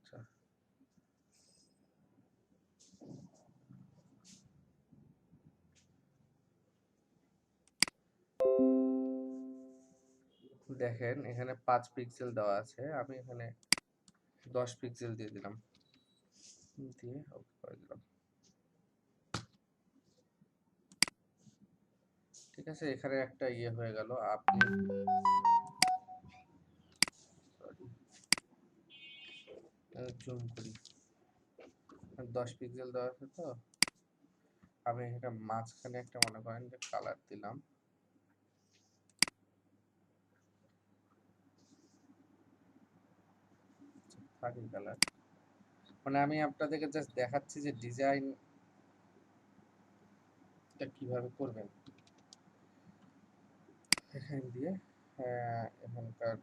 আচ্ছা, দেখেন এখানে 5 পিক্সেল দেওয়া আছে, আমি এখানে 10 পিক্সেল দিয়ে দিলাম, দিয়ে ওকে করে দিলাম। ঠিক আছে, এখানে একটা ইয়ে হয়ে গেল। আপনি জুম করি, 10 পিক্সেল দেওয়া আছে তো, আমি এটা মাঝখানে একটা মনে করেন যে কালার দিলাম, ফাঁকি কালার। মানে আমি আপনাদেরকে জাস্ট দেখাচ্ছি যে ডিজাইনটা কিভাবে করবেন। এখান দিয়ে এখানকার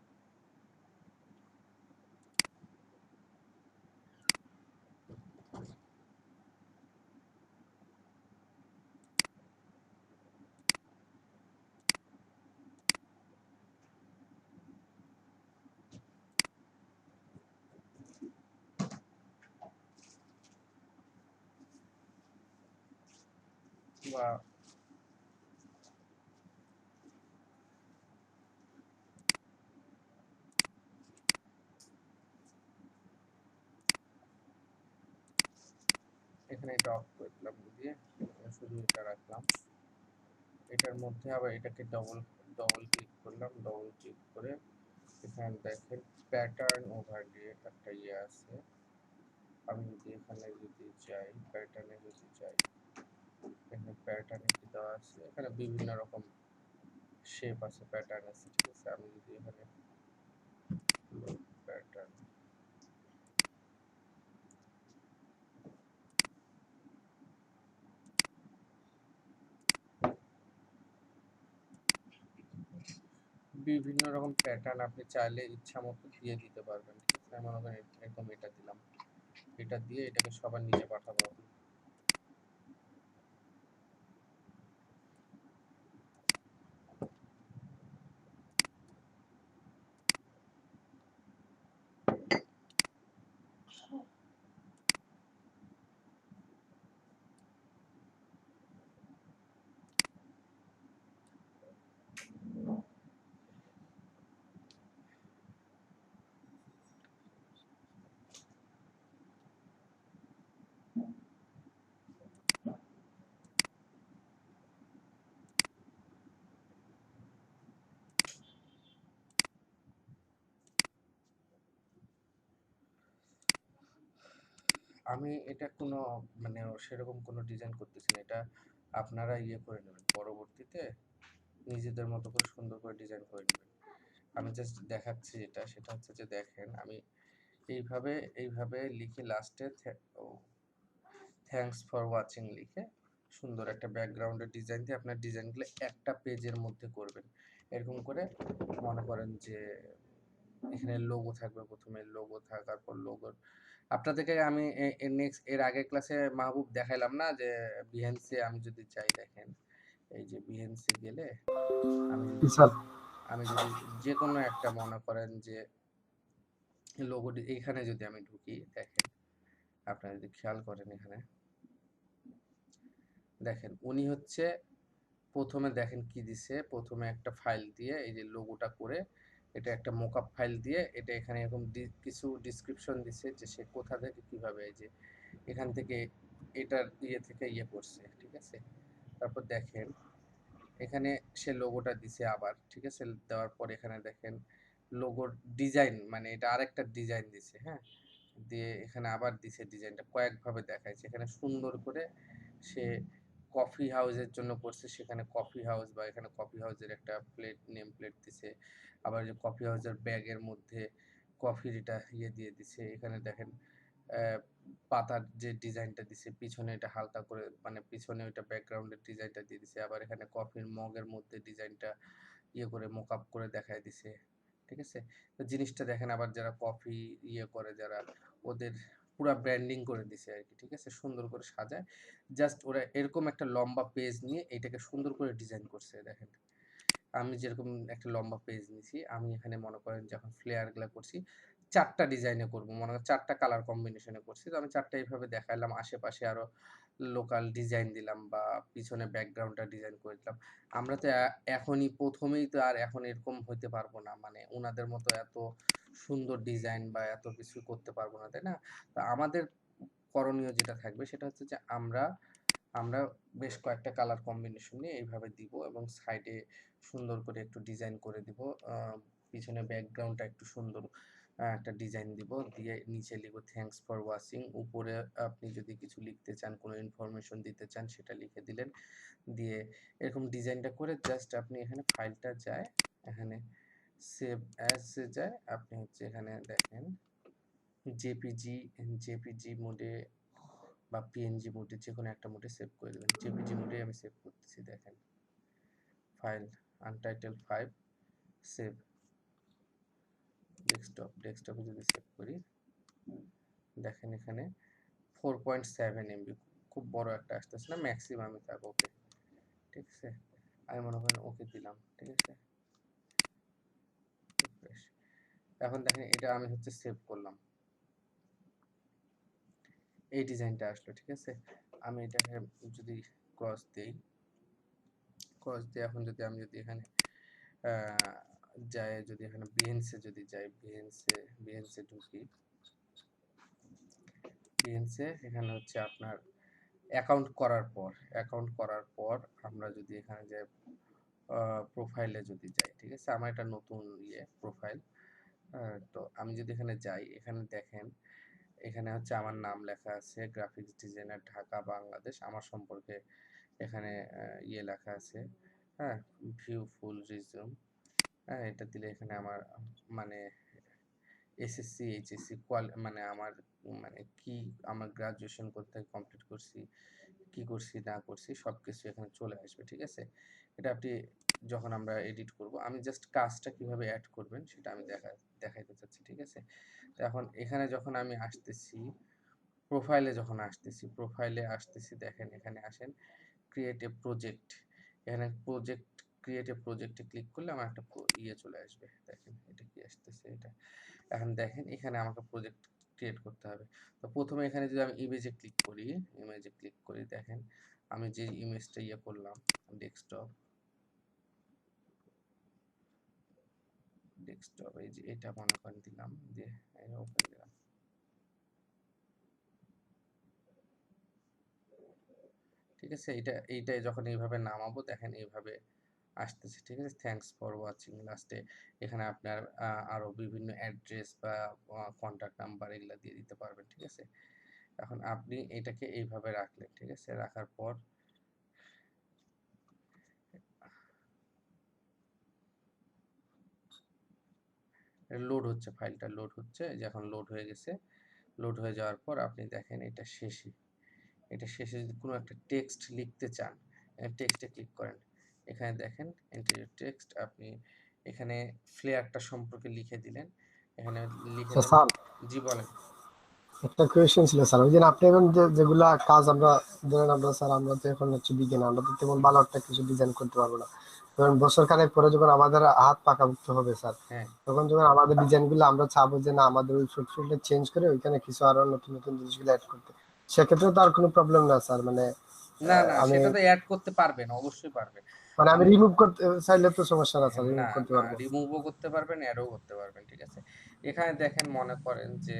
বা এখানে এটা অফ করে দিলাম, দিয়ে শুধু এটা রাখলাম। এটার মধ্যে আবার এটাকে ডবল ক্লিক করলাম, ডবল ক্লিক করে এখানে দেখেন প্যাটার্ন ওভারলে একটা ইয়ে আছে। আমি যদি এখানে যদি চাই, প্যাটার্নে যদি চাই, এখানে প্যাটার্নে কি দেওয়া আছে, এখানে বিভিন্ন রকম শেপ আছে, প্যাটার্ন আছে। ঠিক আছে, আমি যদি এখানে প্যাটার্ন, বিভিন্ন রকম প্যাটার্ন আপনি চাইলে ইচ্ছা মতো দিয়ে দিতে পারবেন। ঠিক আছে, আমি মনে করেন একদম এটা দিলাম, এটা দিয়ে এটাকে সবার নিচে পাঠাবো। আমি এটা কোনো মানে সেরকম কোনো ডিজাইন করতেছি না, এটা আপনারা ইয়ে করে নেবেন, পরবর্তীতে নিজেদের মতো করে সুন্দর করে ডিজাইন করে নেবেন। আমি জাস্ট দেখাচ্ছি এটা, সেটা হচ্ছে যে দেখেন আমি এইভাবে এইভাবে লিখে লাস্টে থ্যাঙ্কস ফর ওয়াচিং লিখে সুন্দর একটা ব্যাকগ্রাউন্ডের ডিজাইন দিয়ে আপনার ডিজাইনগুলো একটা পেজের মধ্যে করবেন। এরকম করে মনে করেন যে এখানে লোগো থাকবে, প্রথমে লোগো থাকার পর লোগোর আপনাদেরকে আমি এর আগের ক্লাসে মাহবুব দেখাইলাম না যে বিহেন্সে আমি যদি চাই, দেখেন এই যে বিহেন্সে গেলে আমি যদি স্যার আমি যদি যে কোনো একটা মনে করেন যে লোগোটি এইখানে যদি আমি ঢুকি, দেখেন আপনারা যদি খেয়াল করেন এখানে দেখেন উনি হচ্ছে প্রথমে দেখেন কি দিছে, প্রথমে একটা ফাইল দিয়ে এই যে লোগোটা করে এটা একটা মোকআপ ফাইল দিয়ে এটা এখানে এরকম কিছু ডিসক্রিপশন দিছে যে সে কোথা থেকে কিভাবে এই যে এখান থেকে এটার ইয়ে থেকে ইয়ে করছে। ঠিক আছে, তারপর দেখেন এখানে সে লোগোটা দিছে আবার। ঠিক আছে, দেওয়ার পর এখানে দেখেন লোগোর ডিজাইন, মানে এটা আরেকটা ডিজাইন দিছে। হ্যাঁ, দিয়ে এখানে আবার দিছে ডিজাইনটা কয়েকভাবে দেখাইছে, এখানে সুন্দর করে সে কফি হাউসের জন্য করছে, সেখানে কফি হাউস বা এখানে কফি হাউসের একটা প্লেট নেম প্লেট দিছে। আবার যে কফি হাউসের ব্যাগের মধ্যে কফির এটা ইয়ে দিয়ে দিছে। এখানে দেখেন পাতার যে ডিজাইনটা দিছে পিছনে এটা হালকা করে, মানে পিছনে ওইটা ব্যাকগ্রাউন্ডের ডিজাইনটা দিয়ে দিছে। আবার এখানে কফির মগের মধ্যে ডিজাইনটা ইয়ে করে মোকআপ করে দেখায় দিছে। ঠিক আছে, তো জিনিসটা দেখেন আবার যারা কফি ইয়ে করে যারা, ওদের পুরা ব্র্যান্ডিং করে দিছে আর কি। ঠিক আছে, সুন্দর করে সাজায়, জাস্ট ওরা এরকম একটা লম্বা পেজ নিয়ে এটাকে সুন্দর করে ডিজাইন করছে। দেখেন আমি যেরকম একটা লম্বা পেজ নিয়েছি, আমি এখানে মনে করেন যখন ফ্লেয়ারগুলো করছি 4টা ডিজাইনে করব, মনে করেন 4টা কালার কম্বিনেশনে করছি। তো আমি 4টা এইভাবে দেখাইলাম, আশেপাশে আরো লোকাল ডিজাইন দিলাম বা পিছনে ব্যাকগ্রাউন্ডটা ডিজাইন করে দিলাম। আমরা তো এখনই প্রথমেই তো আর এখন এরকম হইতে পারবো না, মানে ওনাদের মতো এত সুন্দর ডিজাইন বা এত কিছু করতে পারবো না, তাই না? তো আমাদের করণীয় যেটা থাকবে সেটা হচ্ছে যে আমরা আমরা বেশ কয়েকটা কালার কম্বিনেশন নিয়ে এইভাবে দিব এবং সাইডে সুন্দর করে একটু ডিজাইন করে দিব। পিছনে ব্যাকগ্রাউন্ডটা একটু সুন্দর একটা ডিজাইন দিব, দিয়ে নিচে লিখব থ্যাঙ্কস ফর ওয়াচিং। উপরে আপনি যদি কিছু লিখতে চান, কোনো ইনফরমেশন দিতে চান, সেটা লিখে দিলেন। দিয়ে এরকম ডিজাইনটা করে জাস্ট আপনি এখানে ফাইলটা যায়, এখানে সেভ অ্যাজ যায়, আপনি হচ্ছে এখানে দেখেন জেপিজি জেপিজি মোডে বা পিএনজি মোডে, যে কোনো একটা মোডে সেভ করে দেবেন। জেপিজি মোডে আমি সেভ করতেছি, দেখেন ফাইল আনটাইটেল 5 সেভ ডেস্কটপে যদি সেভ করি, দেখেন এখানে 4.7 এমবি, খুব বড় একটা আসতেছে না, ম্যাক্সিমামই থাক, ওকে ঠিক আছে। আমি মনে করেন ওকে দিলাম, ঠিক আছে। এখন দেখেন এটা আমি হচ্ছে সেভ করলাম, এই ডিজাইনটা আসলো, ঠিক আছে। আমি এটাকে যদি ক্রস দিই, ক্রস দিয়ে এখন যদি আমি যদি এখানে যায়, যদি এখানে বিহেন্সে যদি যাই, বিহেন্সে ঢুকি, বিহেন্সে এখানে হচ্ছে আপনার অ্যাকাউন্ট করার পর আমরা যদি এখানে যাই, প্রোফাইলে যদি যাই, ঠিক আছে। আমার একটা নতুন প্রোফাইল, তো আমি যদি এখানে যাই, এখানে দেখেন এখানে হচ্ছে আমার নাম লেখা আছে, গ্রাফিক্স ডিজাইনার ঢাকা বাংলাদেশ। আমার সম্পর্কে এখানে লেখা আছে, হ্যাঁ, ভিউ ফুল রিজিউম, হ্যাঁ, এটা দিলে এখানে আমার মানে এসএসসি এইচএসসি মানে আমার মানে কি, আমার গ্রাজুয়েশন কোথায় কমপ্লিট করছি, কি করছি না করছি সব কিছু এখানে চলে আসবে, ঠিক আছে। এটা আপনি যখন আমরা এডিট করব, আমি জাস্ট কাজটা কিভাবে অ্যাড করবেন সেটা আমি দেখাইতে চাচ্ছি, ঠিক আছে। তো এখন এখানে যখন আমি আসতেছি, প্রোফাইলে আসতেছি, দেখেন এখানে আসেন ক্রিয়েট এ প্রজেক্ট, এখানে ক্রিয়েট এ প্রজেক্টে ক্লিক করলে আমার একটা চলে আসবে, দেখেন এটা কি আসতেছে এটা। এখন দেখেন এখানে আমাকে প্রজেক্ট ক্রিয়েট করতে হবে। তো প্রথমে এখানে যদি আমি ইমেজে ক্লিক করি, দেখেন আমি যে ইমেজটা করলাম, ডেস্কটপ এই যে এটা মনে করেন দিলাম, দিয়ে ওপেন দিলাম, ঠিক আছে। এইটা যখন এইভাবে নামাবো, দেখেন এইভাবে আসতেছে, ঠিক আছে। থ্যাঙ্কস ফর ওয়াচিং, লাস্টে এখানে আপনার আরো বিভিন্ন অ্যাড্রেস বা কন্টাক্ট নাম্বার এগুলা দিয়ে দিতে পারবেন, ঠিক আছে। এখন আপনি এটাকে এইভাবে রাখলেন, ঠিক আছে। রাখার পর লোড হচ্ছে, ফাইলটা লোড হচ্ছে, যে এখন লোড হয়ে গেছে। লোড হয়ে যাওয়ার পর আপনি দেখেন এটা শেষে যদি কোনো একটা টেক্সট লিখতে চান, টেক্সটে ক্লিক করেন, এখানে দেখেন এন্টার টেক্সট, আপনি এখানে ফ্লেয়ারটা সম্পর্কে লিখে দিলেন, এখানে লিখে দেন। স্যার, জি বলেন। একটা কোয়েশ্চেন ছিল স্যার। ওই যে আপনি এখন যেগুলা কাজ আমরা ধরেন, আমরা স্যার আমরা তো এখন হচ্ছে বিজ্ঞান, আমরা তো তেমন ভালো একটা কিছু ডিজাইন করতে পারবো না। ধরেন বছর খানেক পরে যখন আমাদের হাত পাকাপোক্ত হবে স্যার, হ্যাঁ, তখন যখন আমাদের ডিজাইন গুলো আমরা চাবো যে না আমাদের ওই ফুটপ্রিন্টটা চেঞ্জ করে ওইখানে কিছু আরো নতুন নতুন জিনিসগুলো অ্যাড করতে, সেক্ষেত্রে তো আর কোনো প্রবলেম না স্যার। মানে না না, আমি সেটা তো অ্যাড করতে পারবেন, অবশ্যই পারবেন। মানে আমি আমি রিমুভ করতে চাইলে তো সমস্যা না স্যার, হ্যাঁ, না রিমুভ করতে না, পারবো। রিমুভও করতে পারবেন, অ্যাডও করতে পারবেন, ঠিক আছে। এখানে দেখেন মনে করেন যে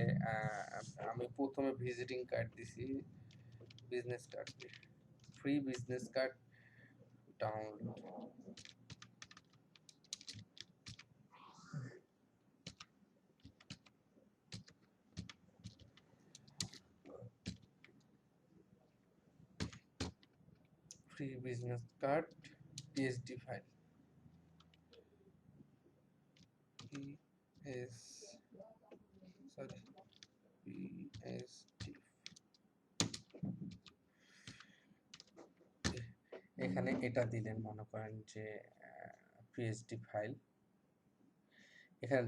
আমি প্রথমে ভিজিটিং কার্ড দিছি, business card, free business card download, free business card PSD file, PS sorry PSD, এখানে এটা দিলেন, মনে করেন যে পিএসডি ফাইল, এখানে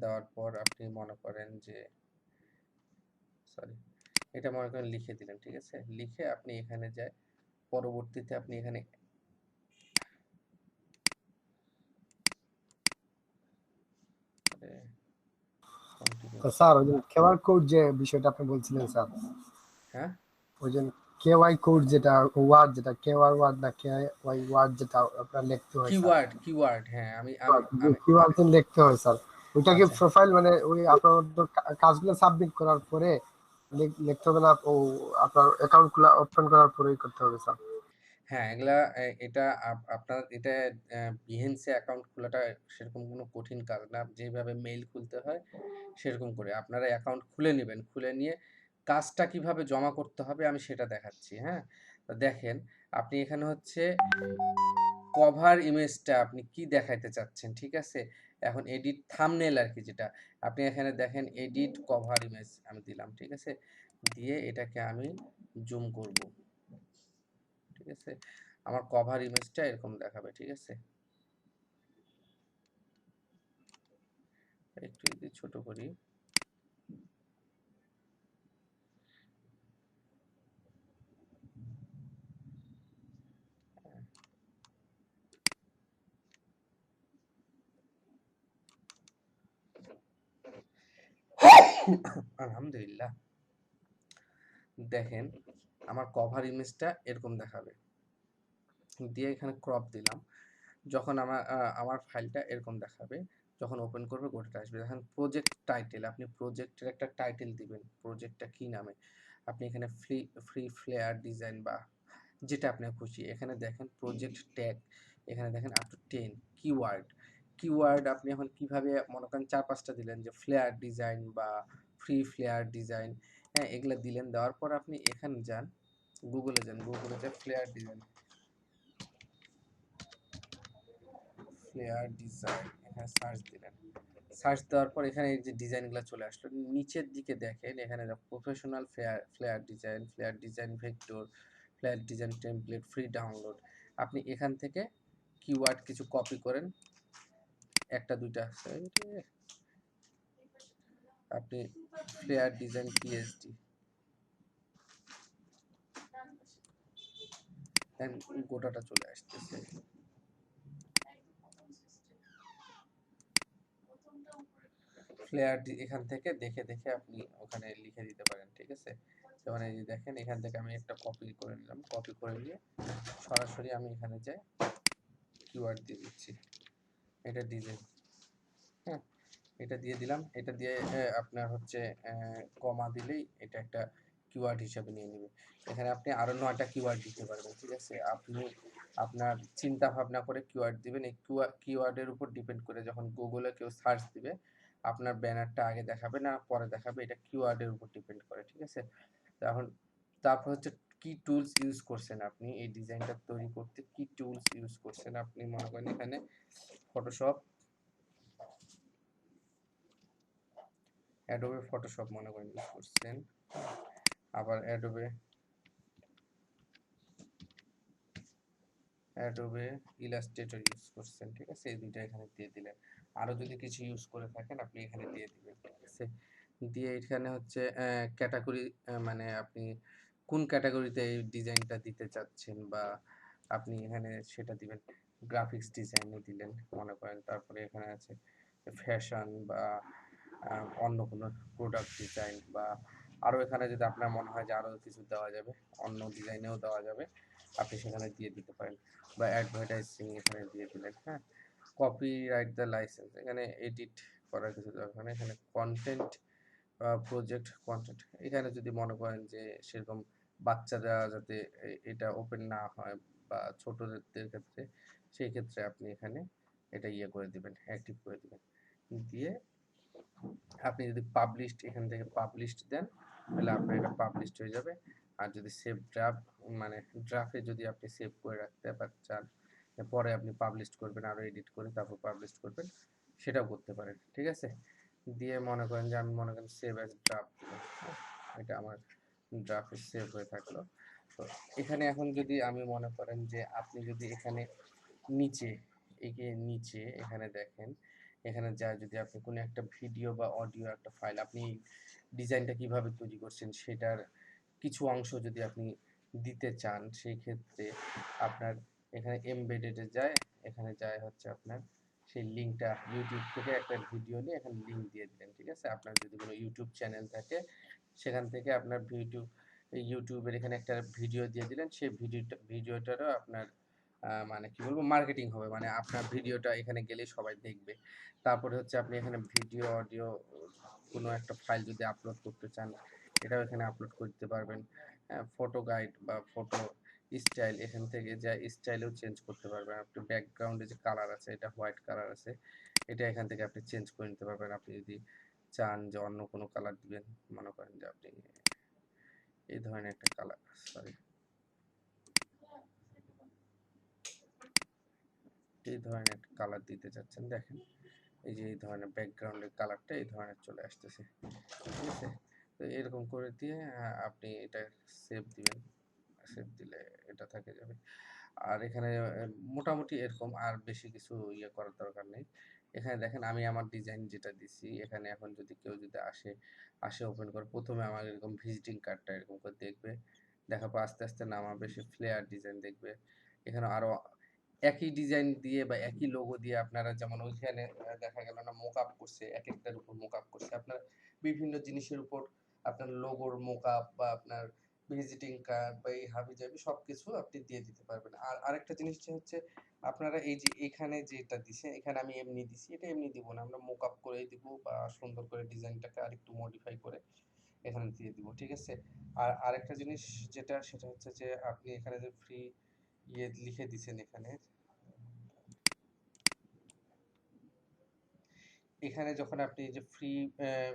দেওয়ার পর আপনি মনে করেন যে সরি, এটা মনে করেন লিখে দিলেন, ঠিক আছে। লিখে আপনি এখানে যায়, পরবর্তীতে আপনি এখানে কন্টিনিউ। তো স্যার ওই যে কিউআর কোড যে বিষয়টা আপনি বলছিলেন স্যার, হ্যাঁ, ওই যে কেওয়াই কোড যেটা ওয়ার্ড যেটা কেওয়ার ওয়ার্ড না কে ওয়াই ওয়ার্ড যেটা আপনার লিখতে হয় স্যার, কিওয়ার্ড, হ্যাঁ, আমি কিওয়ার্ড লিখতে হয় স্যার, ওইটা কি আচ্ছা, প্রোফাইল মানে ওই আপনার কাজগুলো সাবমিট করার পরে লিখতে হবে না, ও আপনার অ্যাকাউন্ট গুলা ওপেন করার পরেই করতে হবে স্যার? হ্যাঁ, এগুলা এটা আপনার এটা বিহেন্সে অ্যাকাউন্ট খোলাটা সেরকম কোনো কঠিন কাজ না। যেভাবে মেইল খুলতে হয় সেরকম করে আপনারা অ্যাকাউন্ট খুলে নেবেন। খুলে নিয়ে কাজটা কিভাবে জমা করতে হবে আমি সেটা দেখাচ্ছি, হ্যাঁ? তো দেখেন, আপনি এখানে হচ্ছে কভার ইমেজটা আপনি কি দেখাইতে চাচ্ছেন, ঠিক আছে? এখন এডিট থাম্বনেল আরকি যেটা। আপনি এখানে দেখেন এডিট কভার ইমেজ আমি দিলাম, ঠিক আছে? দিয়ে এটাকে আমি জুম করব, ঠিক আছে? আমার কভার ইমেজটা এরকম দেখাবে, ঠিক আছে? একটু যদি ছোট করি, আলহামদুলিল্লাহ। দেখেন আমার কভার ইমেজটা এরকম দেখাবে। দিয়ে এখানে ক্রপ দিলাম। যখন আমার ফাইলটা এরকম দেখাবে, যখন ওপেন করবে গোটাটা আসবে। দেখেন প্রজেক্ট টাইটেল, আপনি প্রজেক্টের একটা টাইটেল দিবেন, প্রজেক্টটা কি নামে। আপনি এখানে ফ্রি ফ্লেয়ার ডিজাইন বা যেটা আপনার খুশি। এখানে দেখেন প্রজেক্ট ট্যাগ, এখানে দেখেন আপ টু 10 কিওয়ার্ড। কিওয়ার্ড আপনি এখন কিভাবে মনে করেন 4-5টা দিলেন যে ফ্লেয়ার ডিজাইন বা ফ্রি ফ্লেয়ার ডিজাইন, হ্যাঁ, এগুলা দিলেন। দেওয়ার পর আপনি এখানে যান, গুগলে যান, গুগলে যে ফ্লেয়ার ডিজাইন, ফ্লেয়ার ডিজাইন এখানে সার্চ দিলেন। সার্চ দেওয়ার পর এখানে এই যে ডিজাইনগুলো চলে আসলো। নিচের দিকে দেখেন এখানে professional flyer design, flyer design vector, flyer design template, free download. আপনি এখান থেকে কিওয়ার্ড কিছু কপি করেন, একটা দুইটা আছে, আপনি ফ্লেয়ার ডিজাইন পিএইচডি দেন, গোটাটা চলে আসতেছে। ফ্লেয়ার এখান থেকে দেখে দেখে আপনি ওখানে লিখে দিতে পারেন, ঠিক আছে? যেমন এই যে দেখেন এখান থেকে আমি একটা কপি করে নিলাম, কপি করে নিয়ে সরাসরি আমি এখানে যাই কিওয়ার্ড দিয়ে দিচ্ছি, এটা ডিজাইন, হ্যাঁ, এটা দিয়ে দিলাম। এটা দিয়ে আপনার হচ্ছে কমা দিলেই এটা একটা কিওয়ার্ড হিসাবে নিয়ে নেবে। এখানে আপনি আরো 9টা কিওয়ার্ড দিতে পারবেন, ঠিক আছে? আপনি আপনার চিন্তা ভাবনা করে কিওয়ার্ড দিবেন। এই কিওয়ার্ডের উপর ডিপেন্ড করে যখন গুগলে কেউ সার্চ দিবে আপনার ব্যানারটা আগে দেখাবে না পরে দেখাবে, এটা কিওয়ার্ডের উপর ডিপেন্ড করে, ঠিক আছে? এখন তারপর হচ্ছে কি টুলস ইউজ করছেন আপনি এই ডিজাইনটা তৈরি করতে, কি টুলস ইউজ করছেন আপনি মনে করেন এখানে ফটোশপ, অ্যাডোবে ফটোশপ মনে করেন ইউজ করছেন, আবার অ্যাডোবে অ্যাডোবে ইলাস্ট্রেটর ইউজ করছেন, ঠিক আছে? এই দুইটা এখানে দিয়ে দিলেন। আরো যদি কিছু ইউজ করে থাকেন আপনি এখানে দিয়ে দিবেন, ঠিক আছে? দিয়ে এখানে হচ্ছে ক্যাটাগরি, মানে আপনি কোন ক্যাটাগরিতে এই ডিজাইনটা দিতে চাচ্ছেন বা আপনি এখানে সেটা দিবেন। গ্রাফিক্স ডিজাইনে দিলেন মনে করেন, তারপরে এখানে আছে ফ্যাশন বা অন্য কোনো প্রোডাক্ট ডিজাইন বা আরও এখানে যদি আপনার মনে হয় যে আরও কিছু দেওয়া যাবে, অন্য ডিজাইনেও দেওয়া যাবে, আপনি সেখানে দিয়ে দিতে পারেন। বা অ্যাডভার্টাইজিং এখানে দিয়ে দিলেন, হ্যাঁ। কপিরাইট দ্য লাইসেন্স, এখানে এডিট করার কিছু দরকার নেই। এখানে কন্টেন্ট প্রজেক্ট কন্টেন্ট, এখানে যদি মনে করেন যে সেরকম বাচ্চারা যাতে এটা ওপেন না হয় বা ছোটদের ক্ষেত্রে, সেই ক্ষেত্রে আপনি এখানে এটা ইয়ে করে দিবেন, অ্যাক্টিভ করে দিবেন। দিয়ে আপনি যদি পাবলিশড এখান থেকে পাবলিশড দেন তাহলে আপনার এটা পাবলিশড হয়ে যাবে। আর যদি সেভ ড্রাফট, মানে ড্রাফটে যদি আপনি সেভ করে রাখতে চান, পরে আপনি পাবলিশড করবেন আরও এডিট করে তারপর পাবলিশড করবেন, সেটাও করতে পারেন, ঠিক আছে? দিয়ে মনে করেন যে আমি মনে করেন সেভ অ্যাজ ড্রাফট, এটা আমার ড্রাফটে সেভ হয়ে থাকলো। তো এখানে এখন যদি আমি মনে করেন যে আপনি যদি এখানে নিচে, নিচে এখানে দেখেন, এখানে যা যদি আপনি কোনো একটা ভিডিও বা অডিও একটা ফাইল, আপনি ডিজাইনটা কিভাবে তৈরি করছেন সেটার কিছু অংশ যদি আপনি দিতে চান, সেই ক্ষেত্রে আপনার এখানে এমবেডেডে যায়, এখানে যায় হচ্ছে আপনার সেই লিঙ্কটা ইউটিউব থেকে একটা ভিডিও নিয়ে এখানে লিঙ্ক দিয়ে দিলেন, ঠিক আছে? আপনার যদি কোনো ইউটিউব চ্যানেল থাকে সেখান থেকে আপনার ইউটিউবের এখানে একটা ভিডিও দিয়ে দিলেন, সেই ভিডিওটারও আপনার মানে কি বলবো মার্কেটিং হবে, মানে আপনার ভিডিওটা এখানে গেলেই সবাই দেখবে। তারপরে হচ্ছে আপনি এখানে ভিডিও অডিও কোনো একটা ফাইল যদি আপলোড করতে চান এটাও এখানে আপলোড করতে পারবেন। ফটো গাইড বা ফটো স্টাইল এখান থেকে যা স্টাইলেও চেঞ্জ করতে পারবেন। আপনি ব্যাকগ্রাউন্ডে যে কালার আছে এটা হোয়াইট কালার আছে, এটা এখান থেকে আপনি চেঞ্জ করে নিতে পারবেন। আপনি যদি চান যে অন্য কোনো কালার দিবেন, মনে করেন যে আপনি এই ধরনের একটা কালার, সরি, এই ধরনের একটা কালার দিতে চাচ্ছেন, দেখেন এই যে এই ধরনের ব্যাকগ্রাউন্ডের কালারটা এই ধরনের চলে আসতেছে, ঠিক আছে? তো এরকম করে দিয়ে আপনি এটা সেভ দিবেন, সেভ দিলে এটা থেকে যাবে। আর এখানে মোটামুটি এরকম, আর বেশি কিছু ইয়ে করার দরকার নেই। এখানে দেখেন আমি আমার ডিজাইন যেটা দিছি এখানে এখন যদি কেউ যদি আসে ওপেন করে প্রথমে আমার এরকম ভিজিটিং কার্ডটা এরকম করে দেখবে, দেখার পর আস্তে আস্তে নামাবে, সে ফ্লেয়ার ডিজাইন দেখবে। এখানে আরো একই ডিজাইন দিয়ে বা একই লোগো দিয়ে আপনারা যেমন ওইখানে দেখা গেল না মোক আপ করছে, এক একটার উপর মোক আপ করছে, আপনার বিভিন্ন জিনিসের উপর আপনার লোগোর মোক আপ বা আপনার ভিজিটিং কার্ড বা এই হাবিজাবি সবকিছু আপনি দিয়ে দিতে পারবেন। আর আরেকটা জিনিস হচ্ছে আপনারা এই যে এখানে যেটা দিছে এখানে আমি এমনি দিছি, এটা এমনি দিব না, আমরা মোক আপ করেই দিব বা সুন্দর করে ডিজাইনটাকে আরেকটু মডিফাই করে এখানে দিয়ে দিব, ঠিক আছে? আর আরেকটা জিনিস সেটা হচ্ছে যে আপনি এখানে যে ফ্রি ইয়ে লিখে দিছেন এখানে, এখানে যখন আপনি এই যে free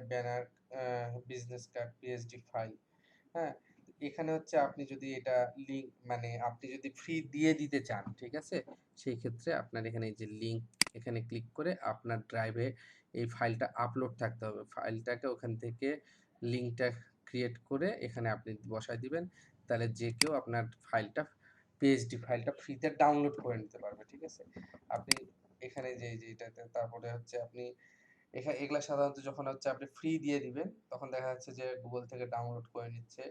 banner business card PSD file, হ্যাঁ, এখানে হচ্ছে আপনি যদি এটা লিঙ্ক মানে আপনি যদি ফ্রি দিয়ে দিতে চান, ঠিক আছে, সেই ক্ষেত্রে আপনার এখানে এই যে লিঙ্ক এখানে ক্লিক করে আপনার ড্রাইভে এই ফাইলটা আপলোড থাকতে হবে, ফাইলটাকে ওখান থেকে লিঙ্কটা ক্রিয়েট করে এখানে আপনি বসায় দিবেন, তাহলে যে কেউ আপনার ফাইলটা পিএইচডি ফাইলটা ফ্রিতে ডাউনলোড করে নিতে পারবে, ঠিক আছে? আপনি এখানে যে এটাতে তারপরে হচ্ছে আপনি এখানে এগুলা সাধারণত যখন হচ্ছে আপনি ফ্রি দিয়ে দিবেন তখন দেখা যাচ্ছে যে গুগল থেকে ডাউনলোড করে নিচ্ছে,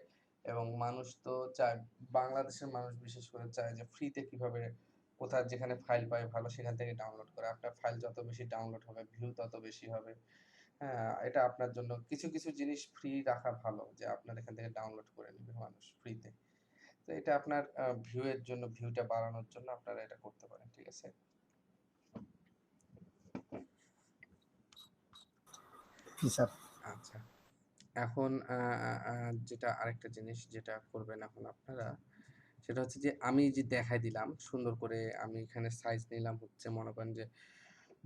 এবং মানুষ তো চায়, বাংলাদেশের মানুষ বিশেষ করে চায় যে ফ্রিতে কিভাবে কোথায় যেখানে ফাইল পায় ভালো সেখান থেকে ডাউনলোড করে। আপনার ফাইল যত বেশি ডাউনলোড হবে ভিউ তত বেশি হবে। হ্যাঁ, এটা আপনার জন্য কিছু কিছু জিনিস ফ্রি রাখা ভালো, যে আপনার এখান থেকে ডাউনলোড করে নেবে মানুষ ফ্রিতে। তো এটা আপনার ভিউ এর জন্য, ভিউটা বাড়ানোর জন্য আপনারা এটা করতে পারেন, ঠিক আছে? জি স্যার। আচ্ছা, এখন যেটা আরেকটা জিনিস যেটা করবেন এখন আপনারা, সেটা হচ্ছে যে আমি যে দেখাই দিলাম সুন্দর করে, আমি এখানে সাইজ নিলাম হচ্ছে মনে করেন যে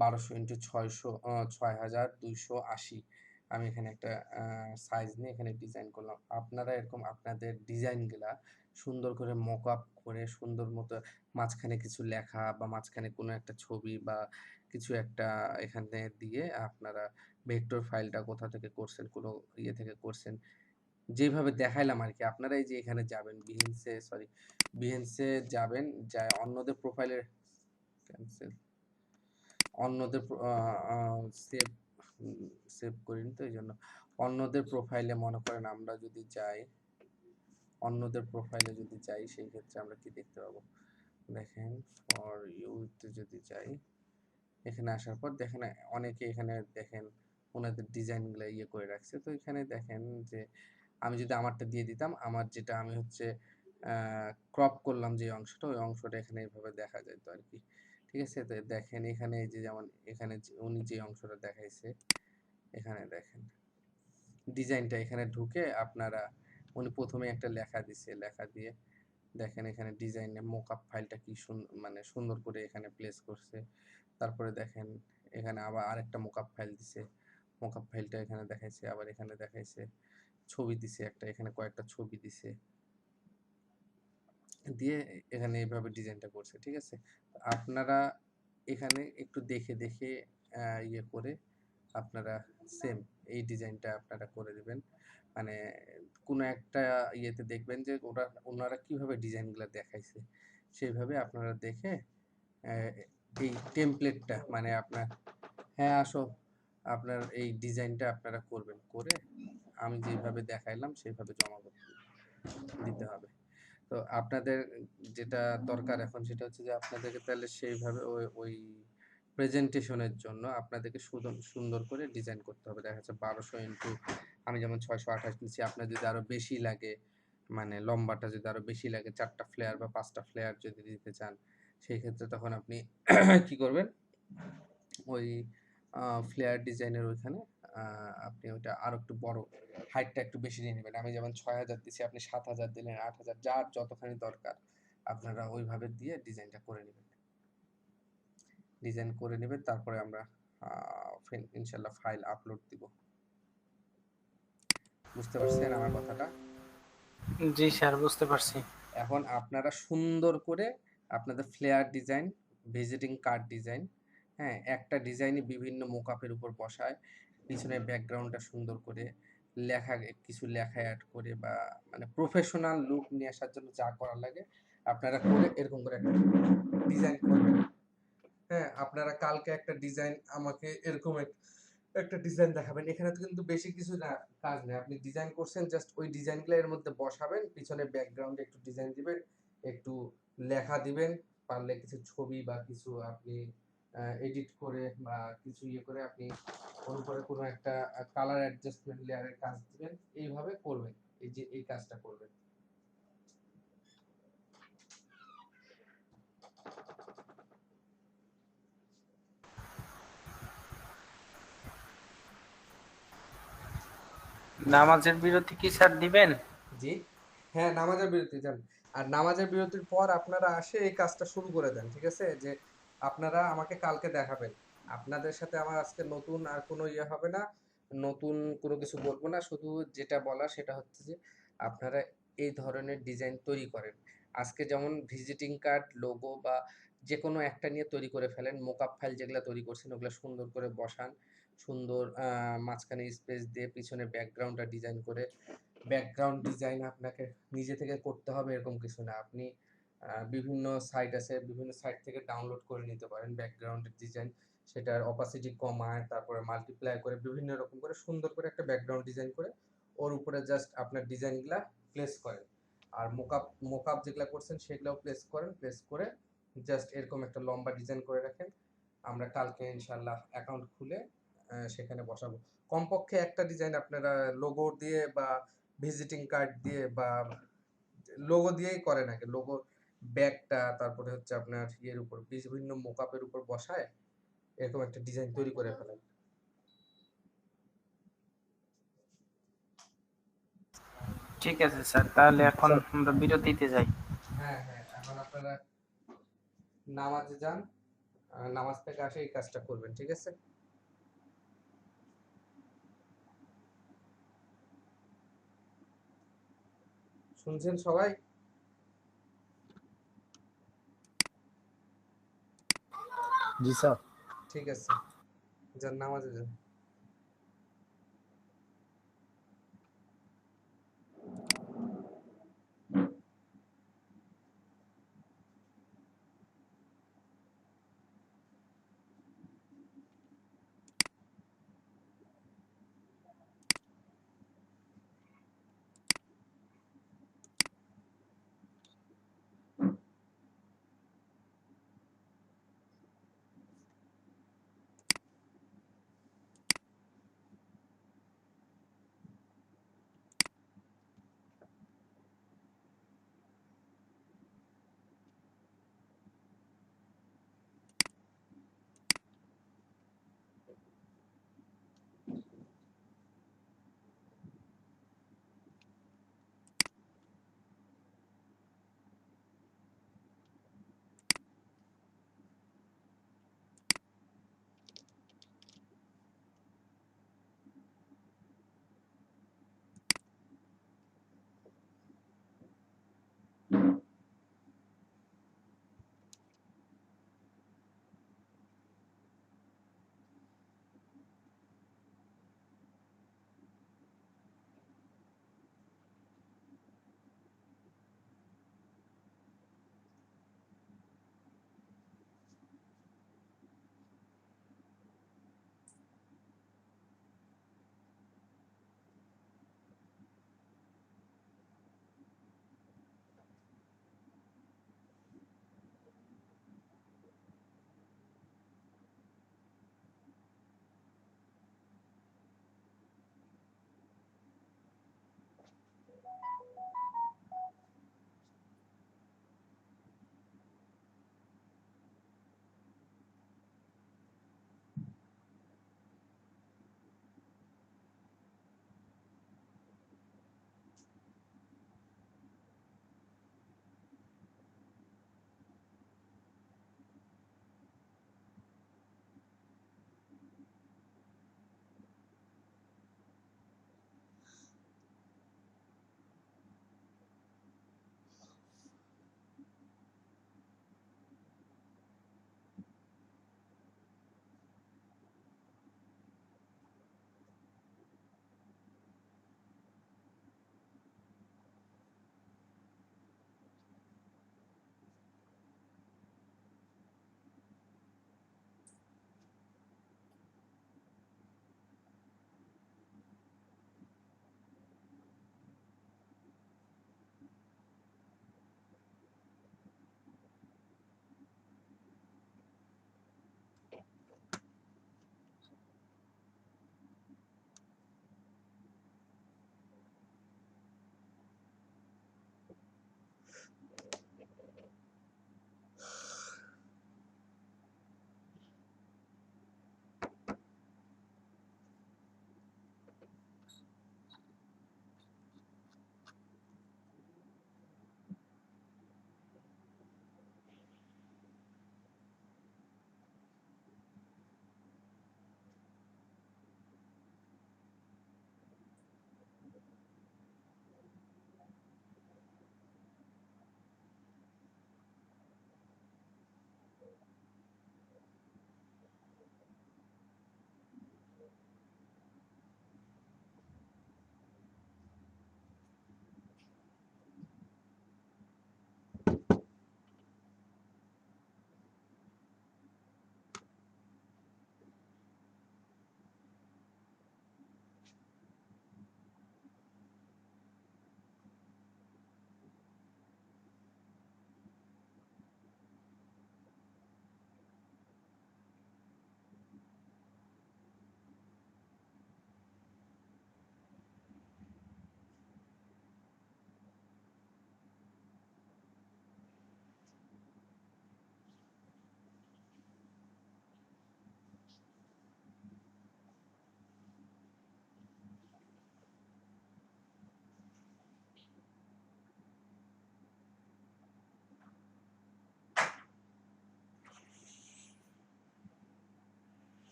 12x600 6280, আমি এখানে একটা সাইজ নিয়ে এখানে ডিজাইন করলাম। আপনারা এরকম আপনাদের ডিজাইনগুলা সুন্দর করে মক আপ করে সুন্দর মতো মাঝখানে কিছু লেখা বা মাঝখানে কোনো একটা ছবি বা কিছু একটা এখানে দিয়ে আপনারা ভেক্টর ফাইলটা কোথা থেকে করছেন, কোনো ইয়ে থেকে করছেন, যেভাবে দেখাইলাম আরকি। আপনারা এই যে এখানে যাবেন Behance এ যাবেন, যায় অন্যদের প্রোফাইলে ক্যানসেল, অন্যদের আ আ সেভ সেভ করিনি তো এইজন্য। অন্যদের প্রোফাইলে মনে করেন আমরা যদি যাই, অন্যদের প্রোফাইলে যদি যাই সেই ক্ষেত্রে আমরা কি দেখতে পাবো? দেখেন ফর ইউ তে যদি যাই, এখানে আসার পর দেখেন অনেকে এখানে দেখেন ওনাদের ডিজাইনগুলা ইয়ে করে রাখছে। তো এখানে দেখেন যে আমি যদি আমারটা দিয়ে দিতাম, আমার যেটা আমি হচ্ছে ক্রপ করলাম যে অংশটা, ওই অংশটা এখানে এভাবে দেখা যাইত আরকি। ঠিক আছে? তো দেখেন এখানে এই যে যেমন এখানে উনি যে অংশটা দেখাইছে, এখানে দেখেন ডিজাইনটা এখানে ঢুকে আপনারা, উনি ১ম এ একটা লেখা দিছে, লেখা দিয়ে দেখেন এখানে ডিজাইনের মোকআপ ফাইলটা কি মানে সুন্দর করে এখানে প্লেস করছে। তারপরে দেখেন এখানে আবার আরেকটা মোকআপ ফাইল দিছে। মোকআপ ফাইলটা এখানে দেখাইছে, আবার এখানে দেখাইছে। ছবি দিছে একটা, এখানে কয়েকটা ছবি দিছে। দিয়ে এখানে এইভাবে ডিজাইনটা করছে, ঠিক আছে? আপনারা এখানে একটু দেখে দেখে ইয়ে করে আপনারা সেম এই ডিজাইনটা আপনারা করে দিবেন। মানে কোনো একটা ইয়েতে দেখবেন যে ওনারা কিভাবে ডিজাইনগুলা দেখাইছে। সেইভাবে আপনারা দেখে অ্যা এই টেমপ্লেটটা মানে আপনার, হ্যাঁ, আসো। আপনার এই ডিজাইনটা আপনারা করবেন। করে আমি যেভাবে দেখাইলাম সেভাবে জমা দিতে হবে। তো আপনাদের যেটা দরকার এখন সেটা হচ্ছে যে আপনাদেরকে তাহলে সেইভাবে ওই প্রেজেন্টেশনের জন্য আপনাদেরকে সুন্দর করে ডিজাইন করতে হবে। দেখা যাচ্ছে 1200 ইন্টু আমি যেমন 628 নিচ্ছি, আপনার যদি আরো বেশি লাগে, মানে লম্বাটা যদি আরো বেশি লাগে, 4টা ফ্লেয়ার বা 5টা ফ্লেয়ার যদি দিতে চান, সেই ক্ষেত্রে তখন আপনি কি করবেন, ওই ফ্লেয়ার ডিজাইনের ওইখানে আপনি ওইটা আরো একটু বড়, হাইটটা একটু বেশি নিয়ে নেবেন। আমি যেমন 6000 দিচ্ছি, আপনি 7000 দিলেন, 8000, যার যতখানি দরকার আপনারা ওইভাবে দিয়ে ডিজাইনটা করে নেবেন। ডিজাইন করে নেবেন, তারপরে আমরা ইনশাল্লাহ ফাইল আপলোড দিব। বুঝতে পারছেন আমার কথাটা? জি স্যার, বুঝতে পারছি। এখন আপনারা সুন্দর করে আপনাদের flyer design, visiting card design, হ্যাঁ, একটা ডিজাইনই বিভিন্ন মোকআপের উপর বসায়, পিছনে ব্যাকগ্রাউন্ডটা সুন্দর করে লেখা, কিছু লেখা অ্যাড করে, বা মানে প্রফেশনাল লুক নিয়ে আসার জন্য যা করা লাগে আপনারা করে এরকম করে একটা ডিজাইন করবেন। হ্যাঁ, আপনারা কালকে একটা ডিজাইন আমাকে এরকম একটা ডিজাইন দেখাবেন। এখানে তো কিন্তু বেশি কিছু না, কাজ নেই। আপনি ডিজাইন করছেন, জাস্ট ওই ডিজাইনগুলো এর মধ্যে বসাবেন, পিছনে ব্যাকগ্রাউন্ডে একটু ডিজাইন দিবেন, একটু লেখা দিবেন, পারলে কিছু ছবি বা কিছু আপনি এডিট করে বা কিছু ইয়ে করে আপনি ওর উপরে কোনো একটা কালার অ্যাডজাস্টমেন্ট লেয়ারের কাজ দিবেন। এইভাবে করবেন, এই যে এই কাজটা করবেন। নামাজের বিরতি কি স্যার দিবেন? জি, হ্যাঁ, নামাজের বিরতি যান। আর নামাজের বিরতির পর আপনারা আসে এই কাজটা শুরু করে দেন, ঠিক আছে? যে আপনারা আমাকে কালকে দেখাবেন। আপনাদের সাথে আমার আজকে নতুন আর কোনো ইয়ে হবে না, নতুন কোনো কিছু বলবো না। শুধু যেটা বলা সেটা হচ্ছে যে আপনারা এই ধরনের ডিজাইন তৈরি করেন। আজকে যেমন ভিজিটিং কার্ড, লোগো বা যে কোনো একটা নিয়ে তৈরি করে ফেলেন। মোকআপ ফাইল যেগুলা তৈরি করছেন ওগুলা সুন্দর করে বসান। সুন্দর মাঝখানে স্পেস দিয়ে পিছনে ব্যাকগ্রাউন্ডটা ডিজাইন করে, ব্যাকগ্রাউন্ড ডিজাইন আপনাকে নিজে থেকে করতে হবে এরকম কিছু না। আপনি বিভিন্ন সাইট আছে, বিভিন্ন সাইট থেকে ডাউনলোড করে নিতে পারেন ব্যাকগ্রাউন্ডের ডিজাইন। সেটার অপাসিটি কমায়, তারপরে মাল্টিপ্লাই করে বিভিন্ন রকম করে সুন্দর করে একটা ব্যাকগ্রাউন্ড ডিজাইন করে ওর উপরে জাস্ট আপনার ডিজাইনগুলা প্লেস করেন। আর মোকআপ যেগুলা করছেন সেগুলাও প্লেস করেন, প্লেস করে জাস্ট এরকম একটা লম্বা ডিজাইন করে রাখেন। আমরা কালকে ইনশাল্লাহ অ্যাকাউন্ট খুলে সেখানে বসাবো। কমপক্ষে একটা ডিজাইন আপনারা লোগো দিয়ে বা ভিজিটিং কার্ড দিয়ে বা লোগো দিয়েই করেন আগে। লোগো ব্যাগটা, তারপরে হচ্ছে আপনার ইয়ের উপর বিভিন্ন মোকআপের উপর বসায় এরকম একটা ডিজাইন তৈরি করে ফেলেন। ঠিক আছে স্যার, তাহলে এখন স্যার আমরা বিরতিতে যাই। হ্যাঁ, হ্যাঁ, এখন আপনারা নামাজে যান, নামাজ থেকে আসে এই কাজটা করবেন, ঠিক আছে? শুনছেন সবাই? জি স্যার। ঠিক আছে, যান নামাজে যান।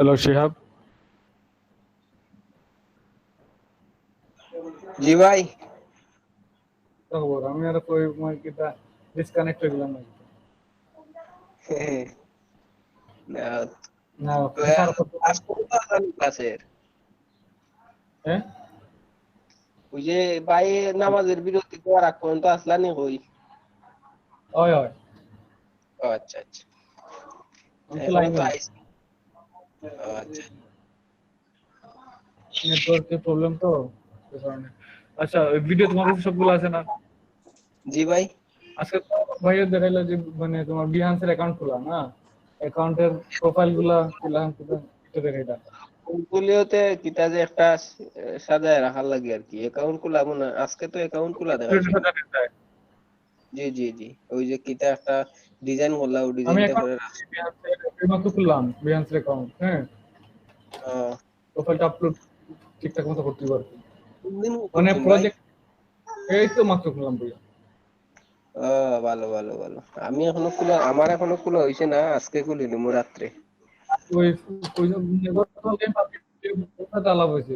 হ্যালো শিহাব, জি ভাই। খবর? আমি আর কই কিটা ডিসকানেক্ট হয়ে গেলাম নাকি? না, না তো স্যার কত আজকে তো আসানি ক্লাসের। হ্যাঁ ওই যে ভাই নামাজের বিরতি তো আর এখন তো আসলানি কই। হয় হয় ও আচ্ছা আচ্ছা, আমি তো এখন তো লাইনে আইছি। ও আচ্ছা নেটওয়ার্কের প্রবলেম তো এই কারণে। আচ্ছা ওই ভিডিও তোমার কাছে সবগুলো আছে না? জি ভাই। আজকে তো ভাইয়ের দেখাইলো যে মানে তোমার বিহান্সের অ্যাকাউন্ট খোলা না, অ্যাকাউন্টের প্রোফাইল গুলা খোলা এটা দেখাইটা। কোনগুলিওতে কিতা যে একটা সাজায় রাখার লাগে আর কি, অ্যাকাউন্ট খোলাবো না আজকে তো অ্যাকাউন্ট খোলা দেখাইছিল। জি জি জি, ওই যে কিতা একটা ডিজাইন করলা, ওই আমি ডিজাইনটা করে অ্যাকাউন্ট রাখছি। বিহান্সের এইমাত্র খুললাম, বিহান্সের অ্যাকাউন্ট। হ্যাঁ, ও, প্রোফাইলটা আপলোড ঠিকঠাক মতো করতে পারবো কোনদিন মানে করছেন ভাই? প্রজেক্ট। এই তো মাত্র খুললাম ভাইয়া। ও ভালো ভালো ভালো। আমি এখনো খোলা, আমার এখনো খোলা হইছে না, আজকে খুলিনি রাত্রে। ওই ওই আলাপ হয়েছে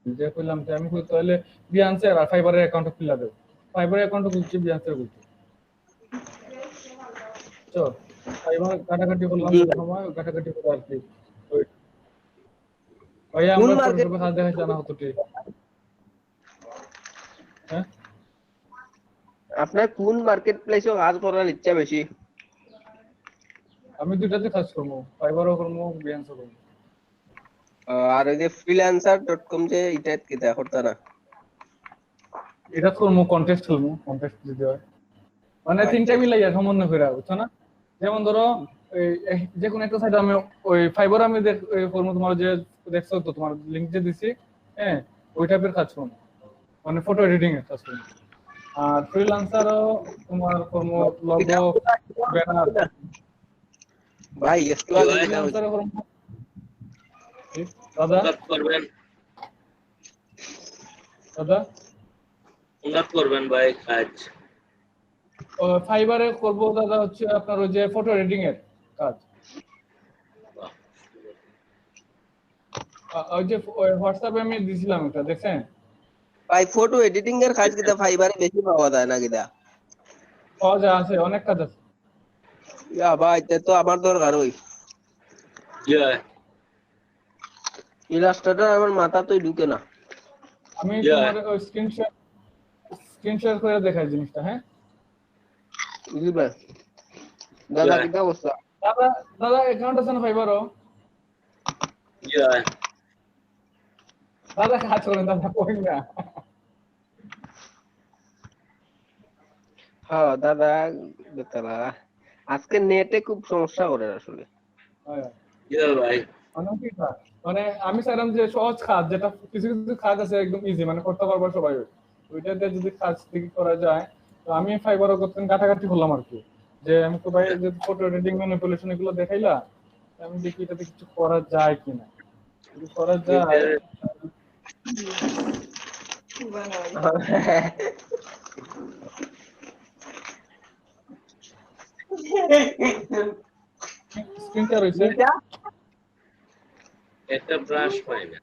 যে কইলাম যে আমি কই তাহলে বিয়ান্সে আর ফাইবারের অ্যাকাউন্ট খুলে দেব। ফাইবারের অ্যাকাউন্ট খুলছি, বিয়ান্সের খুলছি। তো ফাইবার কাটাকাটি করলাম জি কিছু ভাই। সময়, কাটাকাটি করে আর কি ওই ভাইয়া কোন আমরা মার্কেট, ফটোশপে কাজ দেখাইছি জানা হতো ঠিক। হ্যাঁ, আপনার কোন মার্কেট প্লেসে কাজ করার ইচ্ছা বেশি? আমি দুইটাতে কাজ করবো, ফাইবারও করবো, বিয়ান্সও করবো। আর ওই যে freelancer.com যে এটা কি দেখো না? এটা করবো, কন্টেস্ট খেলবো, কন্টেস্ট যদি হয় মানে তিনটা আচ্ছা মিলাই সমন্বয় করে, বুঝছো না? যেমন ধরো যে কোনো একটা সাইড আমি ওই ফাইবার আমি করবো, তোমার যে দেখছো তো তোমার লিঙ্ক যে দিছি, হ্যাঁ ওই টাইপের কাজ করবো, মানে ফটো এডিটিং এর কাজ করবো। আর ফ্রিল্যান্সারও তোমার করবো লোগো, ব্যানার। ভাই একটু আগে যেটা হইছে, ফ্রিল্যান্সারও করবো। দাদা করবেন দাদা করবেন ভাই কাজ। ফাইবারে করবো দাদা, হচ্ছে আপনার ওই যে ফটো এডিটিং এর কাজ। ওই যে হোয়াটসঅ্যাপে আমি দিছিলাম একটা, দেখছেন? ভাই ফটো এডিটিং এর কাজ কিটা ফাইবারে বেশি পাওয়া যায় না কিটা? পাওয়া যায়, আছে অনেক কাজ আছে। ইয়া ভাই তে তো আমার দরকার ওই ইলাস্ট্রেটর, আমার মাথা তো ঢুকে না। আমি তোমার ওই স্ক্রিন শেয়ার করে দেখাই জিনিসটা। হ্যাঁ জি ভাই। দাদা কিটা অবস্থা? দাদা, দাদা অ্যাকাউন্ট আছে না ফাইবারও? দাদা কাজ করেন, দাদা কই না। হ্যাঁ দাদা, বেতালা আজকে নেটে খুব সমস্যা করে আসলে। ভাই অনেক কি কাজ। মানে আমি চাইলাম যে সহজ কাজ, যেটা কিছু কিছু কাজ আছে একদম ইজি, মানে করতে পারবো সবাই, ওইটাতে যদি কাজ থেকে করা যায়। তো আমি ফাইবারও করতেন, কাটাকাটি করলাম আর কি, যে আমি তো ভাই যে ফটো এডিটিং ম্যানিপুলেশন এগুলো দেখাইলা, আমি দেখি এটাতে কিছু করা যায় কিনা। যদি করা যায় স্ক্রিনটা রয়েছে। একটা ব্রাশ পাই না।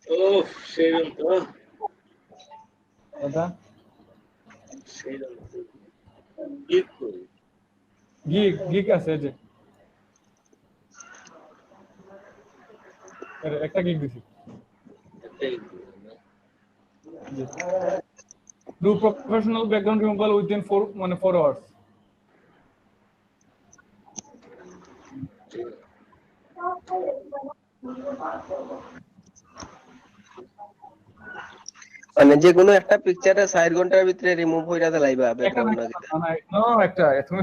ও সেরকম তো দাদা সেরকম গিগ গিগ আছে যে একটা গিগ দিছি। Do professional background removal within 4 hours. মানে যে কোনো একটা পিকচারে 4 ঘন্টার ভিতরে রিমুভ হইরা দেলাইবা ব্যাকগ্রাউন্ড না কিটা? একটা তুমি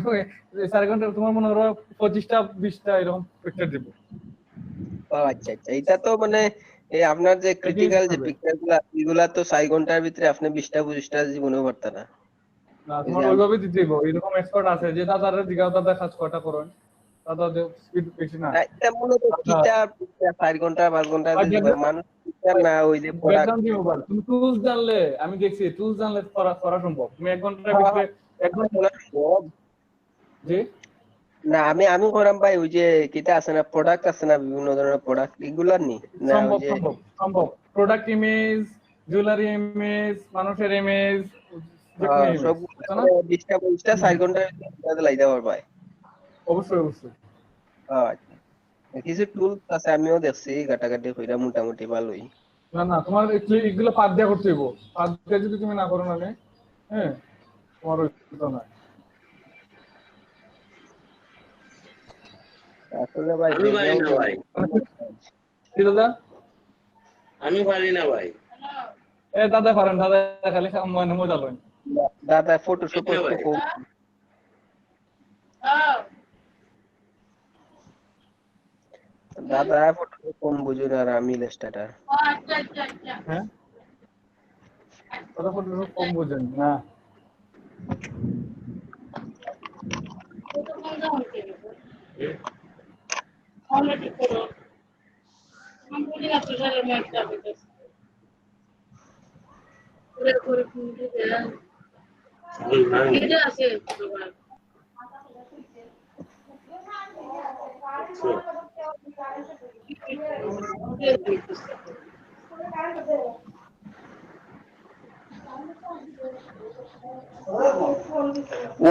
4 ঘন্টা তোমার মনে করো 25টা 20টা এরকম পিকচার দিব। ও আচ্ছা আচ্ছা, এটা তো মানে এই আপনার যে ক্রিটিক্যাল যে পিকচারগুলো এগুলা তো 4 ঘন্টার ভিতরে আপনি 20টা 25টা জীবনেও পারতা না। না তোমার ওইভাবে দিতে দিব। এরকম এক্সপার্ট আছে যে দাদারে জিজ্ঞাসা, দাদা কাজ কয়টা করেন, দাদা স্পিড বেশি না। না, এটা মূলত কিতা 4 ঘন্টা 5 ঘন্টা মানুষ কিতা না ওই যে প্রোডাক্ট ব্যাকগ্রাউন্ড দিয়ে মোবাইল তুমি টুলস জানলে আমি দেখছি টুলস জানলে করা সম্ভব। তুমি 1 ঘন্টার ভিতরে 1 ঘন্টা জি না আমি করাম ভাই ওই যে কিতা আছে না প্রোডাক্ট আছে না বিভিন্ন ধরনের প্রোডাক্ট এগুলার নি না ওই সম্ভব যে সম্ভব সম্ভব প্রোডাক্ট ইমেজ, জুয়েলারি ইমেজ, মানুষের ইমেজ, যেকোনো ইমেজ সব বুঝছো না? 20টা 4 ঘন্টার ভিতরে লাইতে পারবাই। অবশ্যই অবশ্যই। আচ্ছা কিছু টুলস আছে আমিও দেখছি ঘাটাঘাটি কইরা মোটামুটি ভালোই। না না তোমার এগুলো পাত দিয়া করতে হইব। পাত দিয়া যদি তুমি না করো না হ্যাঁ তোমার হইতো না। আসলে ভাই আমি পারি না ভাই, কি দাদা? আমি পারি না ভাই। দাদা পারেন, দাদা খালি মানে মজা লয়। দাদা ফটোশপ একটু কম দাদা ফটোশপ কম বুঝুন আর আমি ইলাস্ট্রেটর। হ্যাঁ কথা ফটোশপ কম বুঝেন না।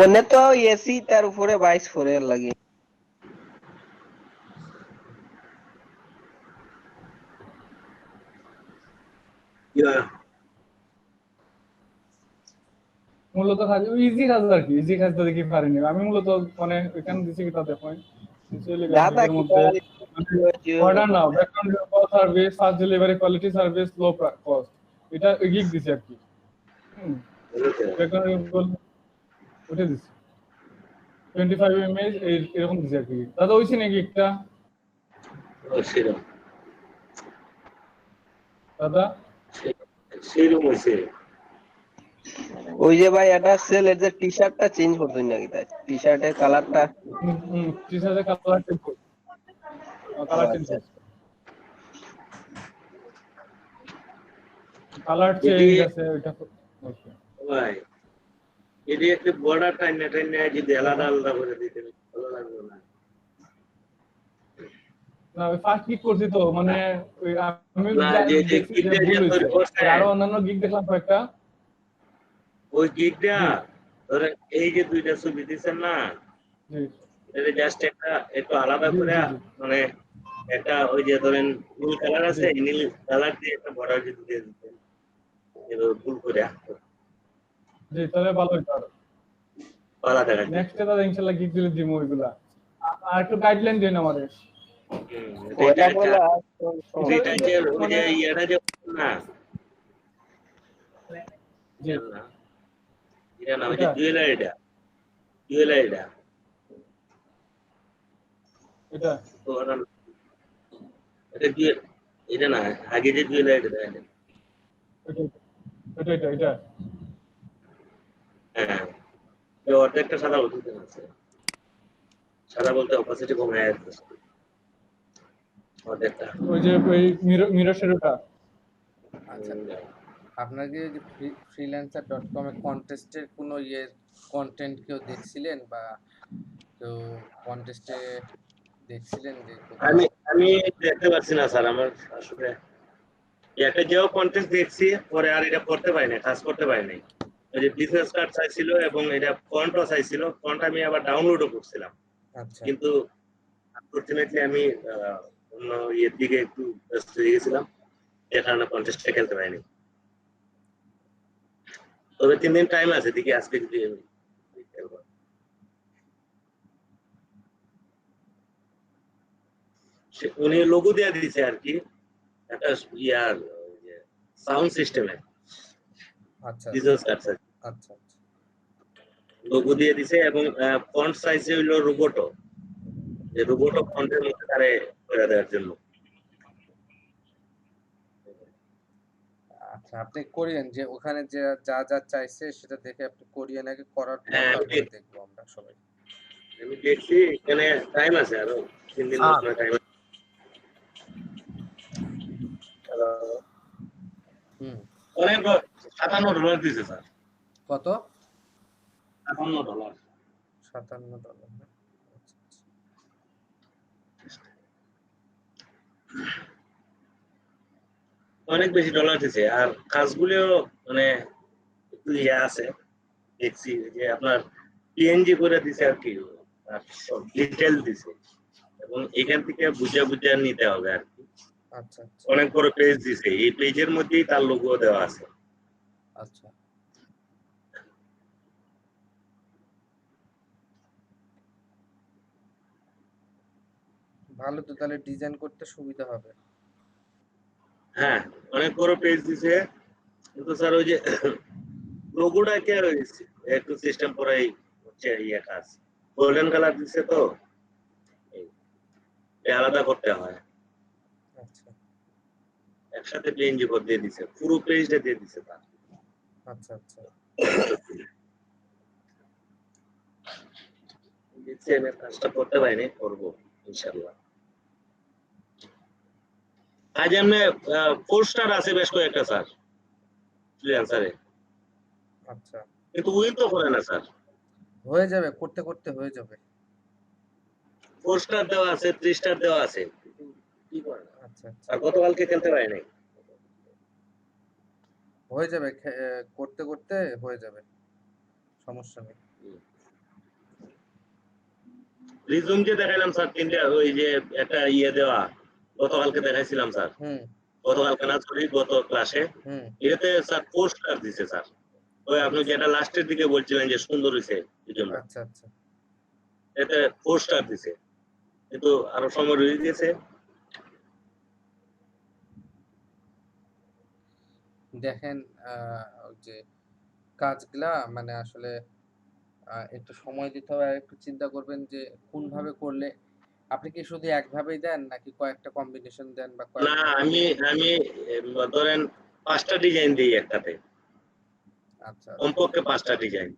ওনে তো এসি তার উপরে 22 ফোরের লাগে। মূলত কাজ ইজি কাজ আর কি, ইজি কাজটা দেখি পারিনি আমি মূলত মানে এখানে দিছি কিটা দেখো দাদা এর কি মধ্যে অর্ডার নাও background service, fast delivery, quality service, low cost, এটা গিগ দিছি আর কি। ব্যাকগ্রাউন্ড ওটা দিছি 25 mAh এরকম দিছি আর কি। দাদা ওইছি নাকি একটা সেরকম দাদা? সেরকম হয়েছে। ওই যে ভাই এটা সেলের যে টি-শার্টটা চেঞ্জ করতেন নাকি তাই টি-শার্টের কালারটা টি-শার্টের কালার চেঞ্জ করছি, কালার চেঞ্জ করছি, কালার চেঞ্জ আছে ওইটা ভাই এটি একটা বর্ডার টাইনে টাইনে যদি আলাদা আলাদা করে দিতে ভালো লাগবে না। না ওই ফার্স্ট গিগ করছি তো মানে ওই আমি না, যে দেখছি যে গিগটা ভুল যে তৈরি হয়েছে। করছে, আরো অন্যান্য গিগ দেখলাম কয়েকটা ওই গিগটা ধরেন এই যে দুইটা ছবি দিচ্ছেন না, জি এটা জাস্ট একটা একটু আলাদা জি করে জি জি মানে একটা ওই যে ধরেন নীল কালার আছে, জি নীল কালার দিয়ে একটা বর্ডার যদি দিয়ে দিতেন এভাবে ফুল করে জি তাহলে ভালো হইতো। আর আলাদা দেখা যেত। নেক্সট দাদা ইনশাআল্লাহ গিগ দিলে দিমু ওইগুলা। আর একটু গাইডলাইন দেন আমাদের। ওটা বলে এটা যে ওই যে ইয়েটা যে না জি এটা না ওই যে জুয়েলারিটা এটা তো ওটা এটা না আগে যে জুয়েলারিটা দেখেন, এটা এটা এটা হ্যাঁ এই অর্ধেকটা সাদা বলতে আছে, সাদা বলতে অপোজিটে কমে যাচ্ছে অর্ধেকটা। ওই যে ওই মিরর শেডোটা আচ্ছা আপনার কি যে freelancer.com এ কন্টেস্টের কোনো কন্টেন্ট কেউ দেখছিলেন বা কেউ কন্টেস্টে দেখছিলেন যে কোথাও? আমি দেখতে পাচ্ছি না স্যার, আমার আসলে একটা যেও কন্টেস্ট দেখছি পরে আর এটা করতে পারি না, কাজ করতে পারি নাই। ওই যে বিজনেস কার্ড চাইছিল এবং এটা ফন্টও চাইছিল, ফন্ট আমি আবার ডাউনলোডও করছিলাম, আচ্ছা কিন্তু আনফরচুনেটলি আমি অন্য ইয়ের দিকে একটু ব্যস্ত হয়ে গেছিলাম, যে কারণে কন্টেস্টটা খেলতে পারিনি। তবে 3 দিন টাইম আছে, দেখি আজকে যদি খেলবো। উনি লোগো দিয়ে দিয়েছে আর কি একটা ইয়ার সাউন্ড সিস্টেমে আচ্ছা বিজনেস কার্ড আচ্ছা লোগো দিয়ে দিছে এবং ফন্ট সাইজ হইলো রোবোটো, যে রোবোটো ফন্টের মধ্যে তারে করে দেওয়ার জন্য। আচ্ছা আপনি কোরিয়ান যে ওখানে যে যা যা চাইছে সেটা দেখে আপনি কোরিয়ান আগে করার পর হ্যাঁ, তারপরে দেখবো আমরা সবাই। আমি দেখছি এখানে টাইম আছে আরো 3 দিন মতো টাইম আছে। হুম, অনেক $57 দিছে স্যার, কত? $57। $57 না? আচ্ছা, আচ্ছা। অনেক বেশি ডলার দিছে, আর কাজগুলিও মানে একটু ইয়ে আছে, দেখছি যে আপনার পিএনজি করে দিছে আর কি, আর সব ডিটেল দিছে, এবং এখান থেকে বুঝে বুঝে নিতে হবে আর কি। আচ্ছা, আচ্ছা, অনেক বড় পেজ দিছে, এই পেজের মধ্যেই তার লোগো দেওয়া আছে। আচ্ছা। ভালো তো, তাহলে ডিজাইন করতে সুবিধা হবে। হ্যাঁ, অনেক বড় পেজ দিছে, কিন্তু স্যার ওই যে লোগোটা কে রয়েছে একটু সিস্টেম করাই হচ্ছে ইয়ে কাজ, গোল্ডেন কালার দিছে তো এই আলাদা করতে হয়, আচ্ছা, একসাথে পিএনজি করে দিয়ে দিছে, পুরো পেজটা দিয়ে দিছে তার। আচ্ছা, আচ্ছা। দেখছি আমি কাজটা করতে পারিনি, করবো ইনশাল্লাহ। আজ এমনি পোস্টার আছে বেশ কয়েকটা স্যার ফ্রিল্যান্সারে, আচ্ছা, কিন্তু উইন তো করে না স্যার। হয়ে যাবে, করতে করতে হয়ে যাবে। পোস্টার দেওয়া আছে, 3 স্টার দেওয়া আছে, কিন্তু কি করে না। আচ্ছা, আচ্ছা, আর গতকালকে খেলতে পারি নাই। হয়ে যাবে, করতে করতে হয়ে যাবে, সমস্যা নেই। রিজুম যে দেখাইলাম স্যার 3টা, ওই যে একটা ইয়ে দেওয়া গতকালকে দেখাইছিলাম স্যার, হুম, গতকালকে না সরি গত ক্লাসে, হুম, এটাতে স্যার পোস্টার দিছে স্যার। ওই আপনি যেটা লাস্টের দিকে বলছিলেন যে সুন্দর হয়েছে রিজুমটা, আচ্ছা, আচ্ছা। এতে পোস্টার দিছে, কিন্তু আরো সময় রয়ে গেছে। দেখেন, ওই যে কাজগুলা মানে আসলে একটু সময় দিতে হবে, আর একটু চিন্তা করবেন যে কোনভাবে করলে। আপনি কি শুধু একভাবেই দেন নাকি কয়েকটা কম্বিনেশন দেন বা না, কয়েকটা আমি আমি ধরেন 5টা ডিজাইন দিই একটাতে, আচ্ছা, আচ্ছা, কমপক্ষে 5টা ডিজাইন,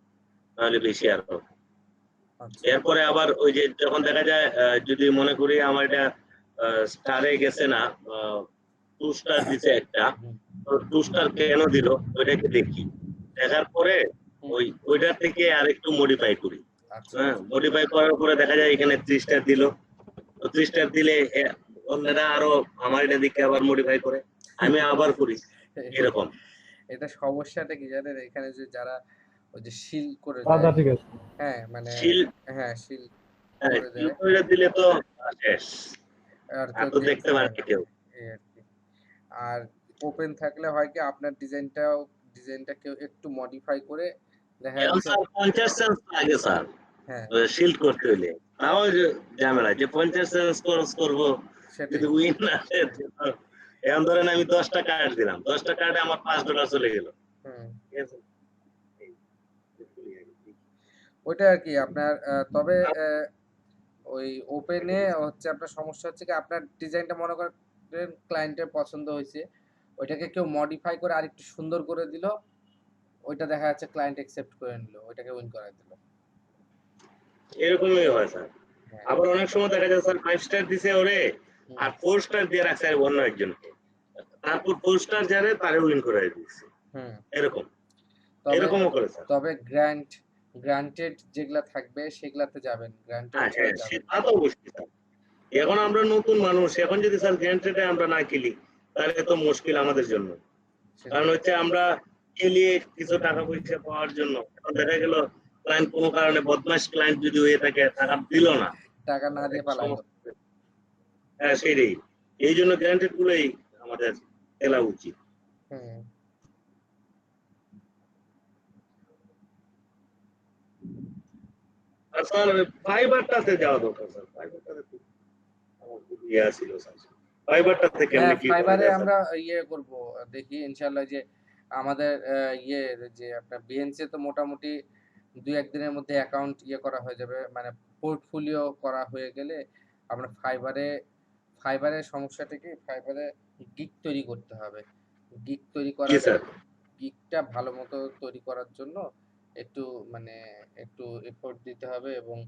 নাহলে বেশি আরো। আচ্ছা, এরপরে আবার ওই যে যখন দেখা যায় যদি মনে করি আমার এটা স্টারে গেছে না, 2 স্টার দিছে একটা, হুম, তো 2 স্টার কেন দিল ওইটাকে দেখি, দেখার পরে হুম, ওইটা থেকে আরেকটু মডিফাই করি। আচ্ছা, হ্যাঁ, আচ্ছা। মডিফাই করার পরে দেখা যায় এখানে 3 স্টার দিল, তো 3 স্টার দিলে অন্যরা আরো আমার এটা দেখে আবার মডিফাই করে, আমি আবার করি, এরকম। এটা সমস্যাটা কি জানেন, এখানে যে যারা ওই যে শিল করে আচ্ছা, দেয়, ঠিক আছে। হ্যাঁ মানে, শিল, হ্যাঁ শিল হ্যাঁ, করে শিল দেয়, করে দিলে তো শেষ, আর আর কেউ তো দেখতে দেখতে পারে পায় না না, কেউ। এই আর কি। আর ওপেন থাকলে হয় কি, আপনার ডিজাইনটা কেউ একটু মডিফাই করে দেখা এখন যাচ্ছে। স্যার 50 সেন্স লাগে স্যার হ্যাঁ, শিল্ড করতে হইলে, তাও যে ঝামেলা যে 50 সেন্স খরচ করবো, সেটাই। যদি উইন না আসে, এখন ধরেন আমি 10টা কার্ড দিলাম, 10টা কার্ডে আমার $5 চলে গেল, হুম, ঠিক আছে। ওইটা আর কি আপনার, তবে ওই ওপেনে হচ্ছে আপনার সমস্যা হচ্ছে কি, আপনার ডিজাইনটা মনে করেন ক্লায়েন্টের পছন্দ হয়েছে, ওইটাকে কেউ মডিফাই করে আরেকটু সুন্দর করে দিল, ওইটা দেখা যাচ্ছে ক্লায়েন্ট একসেপ্ট করে নিল, ওইটাকে উইন করায় দিল। এরকমই হয় স্যার। হ্যাঁ, আবার অনেক সময় দেখা যায় স্যার 5 স্টার দিছে ওরে, হুম, আর 4 স্টার দিয়ে রাখছে আর অন্য একজনকে, তারপর 4 স্টার যারে তারে উইন করে দিচ্ছে, হুম। এরকম, তবে এরকমও করে স্যার। তবে গ্রান্টেড যেগুলা থাকবে সেগুলাতে যাবেন, গ্রান্টেড হ্যাঁ ছাড়া হ্যাঁ, যাবেন সেটা না। তো অবশ্যই স্যার। এখন আমরা নতুন মানুষ, এখন যদি স্যার গ্যান্ট্রেটে আমরা না খেলি, তাহলে তো মুশকিল আমাদের জন্য। কারণ সেটাই, হচ্ছে আমরা খেলিয়ে কিছু টাকা পয়সা পাওয়ার জন্য, এখন দেখা গেল ক্লায়েন্ট কোনো কারণে বদমাশ ক্লায়েন্ট যদি হয়ে থাকে, টাকা দিল না, টাকা না দিয়ে একটা পালাইলো। সমস্যা। হ্যাঁ সেটাই, এই জন্য গ্যারান্টেড গুলোই আমাদের খেলা উচিত। হুম। আর স্যার ফাইবারটাতে যাওয়া দরকার স্যার, ফাইবারটাতে খুব আমার খুব ইয়ে ছিল স্যার, ফাইবারটাতে হ্যাঁ, কেমনে কি করা ফাইবারে যায় স্যার? আমরা ইয়ে করব, দেখি ইনশাল্লাহ যে আমাদের যে আপনার বিএনসি তো মোটামুটি 2-1 দিনের মধ্যে অ্যাকাউন্ট ইয়ে করা হয়ে যাবে, মানে পোর্টফোলিও করা হয়ে গেলে আমরা ফাইবারের সমস্যাটা কি, ফাইবারে গিগ তৈরি করতে হবে। গিগ তৈরি জি করার স্যার। গিগটা ভালো মতো তৈরি করার জন্য একটু মানে একটু এফোর্ট দিতে হবে, এবং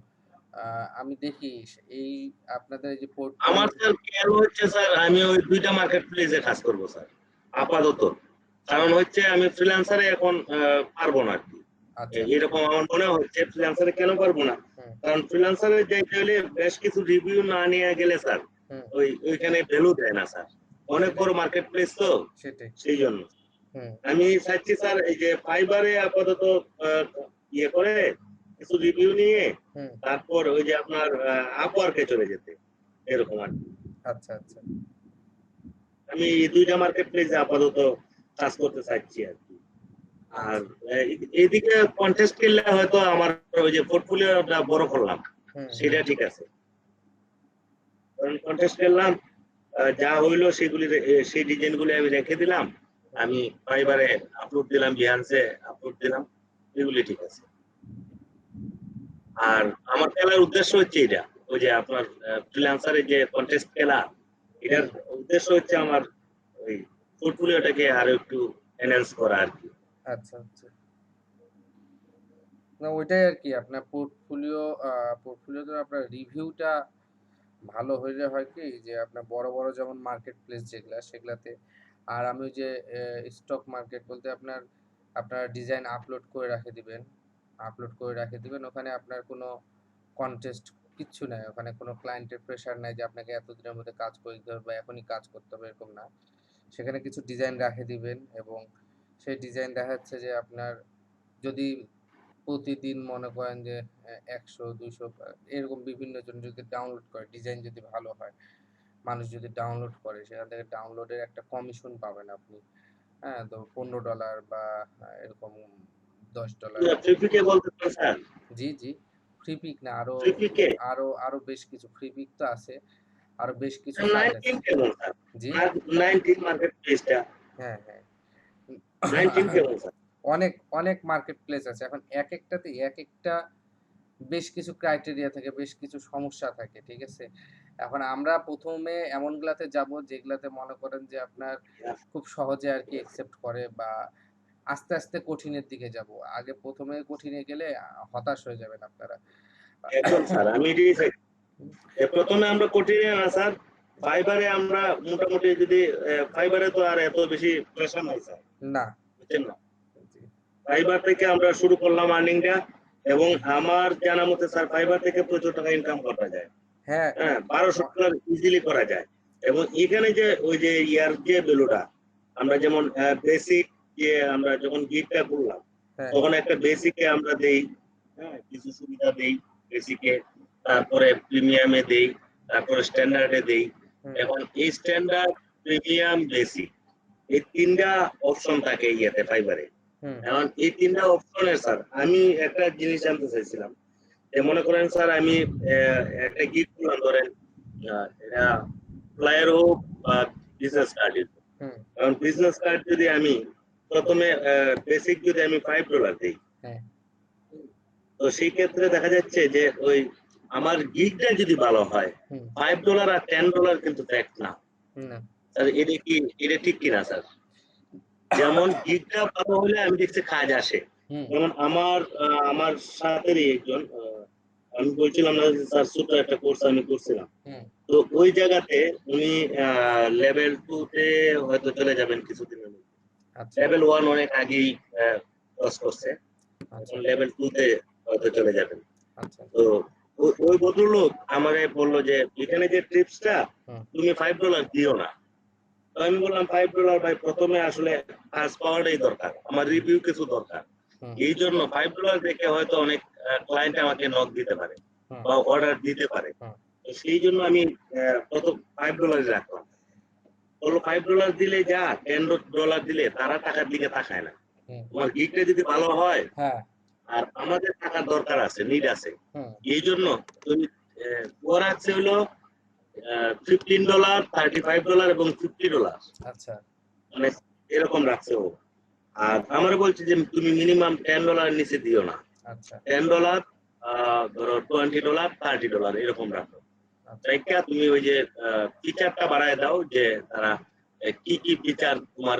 আমি দেখি এই আপনাদের এই যে আমার পোর্টফোলিও। স্যার কেন হচ্ছে স্যার, আমি ওই 2টা মার্কেট প্লেসে কাজ করব স্যার আপাতত। কারণ হচ্ছে আমি ফ্রিল্যান্সারে এখন পারবো না আর কি। আচ্ছা। এরকম আমার মনে হচ্ছে ফ্রিল্যান্সারে কেন পারবো না, হুম, কারণ ফ্রিল্যান্সারে যাইতে হলে বেশ কিছু রিভিউ না নিয়ে গেলে স্যার হুম, ওইখানে ভ্যালু দেয় না স্যার। অনেক বড় মার্কেট প্লেস তো, সেটাই। সেই জন্য হুম, আমি চাচ্ছি স্যার এই যে ফাইবারে আপাতত আহ, ইয়ে করে কিছু রিভিউ নিয়ে হুম। তারপর ওই যে আপনার আপওয়ার্কে চলে যেতে, এরকম আর কি। আচ্ছা, আচ্ছা। আমি এই 2টা মার্কেট প্লেসে আপাতত কাজ করতে চাচ্ছি আর কি। আর এইদিকে কন্টেস্ট খেললে হয়তো আমার ওই যে পোর্টফোলিওটা বড় করলাম, হুম, সেটা ঠিক আছে। কারণ কন্টেস্ট খেললাম, যা হইলো সেগুলি সেই ডিজাইনগুলি আমি রেখে দিলাম, আমি ফাইবারে আপলোড দিলাম, বিহান্সে আপলোড দিলাম, এগুলি ঠিক আছে। আর আমার খেলার উদ্দেশ্য হচ্ছে এটা, ওই যে আপনার ফ্রিল্যান্সারে যে কন্টেস্ট খেলা, এটার উদ্দেশ্য হচ্ছে আমার ওই পোর্টফোলিওটাকে আরো একটু এনহ্যান্স করা আর কি। আচ্ছা, আচ্ছা। না ওইটাই আর কি আপনার পোর্টফোলিওতে আপনার রিভিউটা ভালো হইলে হয় কি যে আপনার বড় বড় যেমন মার্কেট প্লেস যেগুলা সেগুলাতে। আর আমি ওই যে স্টক মার্কেট বলতে আপনার ডিজাইন আপলোড করে রাখে দিবেন ওখানে আপনার কোনো কন্টেস্ট কিচ্ছু নাই, ওখানে কোনো ক্লায়েন্টের প্রেশার নাই যে আপনাকে এত দিনের মধ্যে কাজ করে দিতে হবে বা এখনই কাজ করতে হবে, এরকম না। সেখানে কিছু ডিজাইন রাখে দিবেন এবং সেই ডিজাইন দেখা যাচ্ছে যে আপনার যদি প্রতিদিন মনে করেন যে 100-200 এরকম বিভিন্ন জন যদি ডাউনলোড করে, ডিজাইন যদি ভালো হয়, মানুষ যদি ডাউনলোড করে, সেখান থেকে ডাউনলোডের একটা কমিশন পাবেন আপনি। হ্যাঁ, তো $15 বা এরকম $10। ফ্রিপিকে বলতে পারেন স্যার, জি, জি। ফ্রি পিক না, আরো ফ্রিপিকে আরো আরো বেশ কিছু ফ্রি পিক তো আছে, আরো বেশ কিছু সাইট আছে। 19 কেমন স্যার? জি, 19 মার্কেট প্লেসটা হ্যাঁ, হ্যাঁ। 19 কেমন স্যার? অনেক অনেক মার্কেট প্লেস আছে এখন, এক একটাতে এক একটা বেশ কিছু ক্রাইটেরিয়া থাকে, বেশ কিছু সমস্যা থাকে, ঠিক আছে? এখন আমরা প্রথমে এমনগুলাতে যাব যেগুলাতে মনে করেন যে আপনার খুব সহজে আর কি একসেপ্ট করে, বা আস্তে আস্তে কঠিনের দিকে যাব। আগে প্রথমে কঠিনে গেলে হতাশ হয়ে যাবেন আপনারা। একদম স্যার, আমি এটাই চাই। প্রথমে আমরা কঠিনে না স্যার, ফাইবারে আমরা মোটামুটি যদি ফাইবারে তো আর এত বেশি প্রেশার নাই স্যার, না। বুঝছেন না? জি। ফাইবার থেকে আমরা শুরু করলাম আর্নিংটা, এবং আমার জানা মতে স্যার ফাইবার থেকে প্রচুর টাকা ইনকাম করা যায়। হ্যাঁ, হ্যাঁ, $1200 ইজিলি করা যায়। এবং এখানে যে ওই যে ইয়ার যে ভ্যালুটা, আমরা যেমন বেসিক যে আমরা যখন গিগটা করলাম হ্যাঁ। তখন একটা বেসিকে আমরা দেই, হ্যাঁ, কিছু সুবিধা দেই বেসিকে, তারপরে প্রিমিয়ামে দেই, তারপরে স্ট্যান্ডার্ডে দেই। হুম, এখন এই স্ট্যান্ডার্ড, প্রিমিয়াম, বেসিক, এই 3টা অপশন থাকে ইয়েতে ফাইবারে। হুম, এখন এই 3টা অপশনের স্যার আমি একটা জিনিস জানতে চাইছিলাম, যে মনে করেন স্যার আমি একটা গিগ করলাম, ধরেন এটা ফ্লায়ার হোক বা বিজনেস কার্ড। হুম, কারণ বিজনেস কার্ড যদি আমি প্রথমে বেসিক যদি আমি $5 দিই, হ্যাঁ, তো সেই ক্ষেত্রে দেখা যাচ্ছে যে ওই আমার গিগটা যদি ভালো হয়, হুম, $5 আর $10 কিন্তু ফ্যাক্ট না না, স্যার। এটা ঠিক কিনা স্যার? যেমন গিগটা ভালো হলে আমি দেখছি কাজ আসে। হুম, যেমন আমার সাথেরই একজন, আমি বলছিলাম না যে স্যার ছোট একটা কোর্স আমি করছিলাম, হুম, তো ওই জায়গাতে উনি লেভেল 2 তে হয়তো চলে যাবেন কিছুদিনের মধ্যে। আচ্ছা, লেভেল 1 অনেক আগেই ক্রস করছে, আচ্ছা, এখন লেভেল 2 তে হয়তো চলে যাবেন। আচ্ছা, তো ওই ভদ্রলোক আমারে বললো যে এখানে যে ট্রিপসটা হুম, তুমি $5 দিও না। তো আমি বললাম $5 ভাই, প্রথমে আসলে কাজ পাওয়াটাই দরকার, আমার রিভিউ কিছু দরকার। হুম, এই জন্য $5 দেখে হয়তো অনেক ক্লায়েন্ট আমাকে নক দিতে পারে হুম, বা অর্ডার দিতে পারে। হুম, তো সেই জন্য আমি প্রথম $5 রাখলাম। বললো $5 দিলে যা, $10 দিলে তারা টাকার দিকে তাকায় না। হুম, তোমার গিগটা যদি ভালো হয়, হ্যাঁ, আর আমাদের টাকার দরকার আছে, নিড আছে, হুম, এই জন্য তুমি ওরা আছে হলো $15, $35 এবং $50, আচ্ছা, মানে এরকম রাখছে ও। আর আমার বলছে যে তুমি মিনিমাম $10 নিচে দিও না, আচ্ছা, $10, ধরো $20, $30 এরকম রাখো। আচ্ছা, রাইখা তুমি ওই যে ফিচারটা বাড়ায় দাও, যে তারা কি কি ফিচার তোমার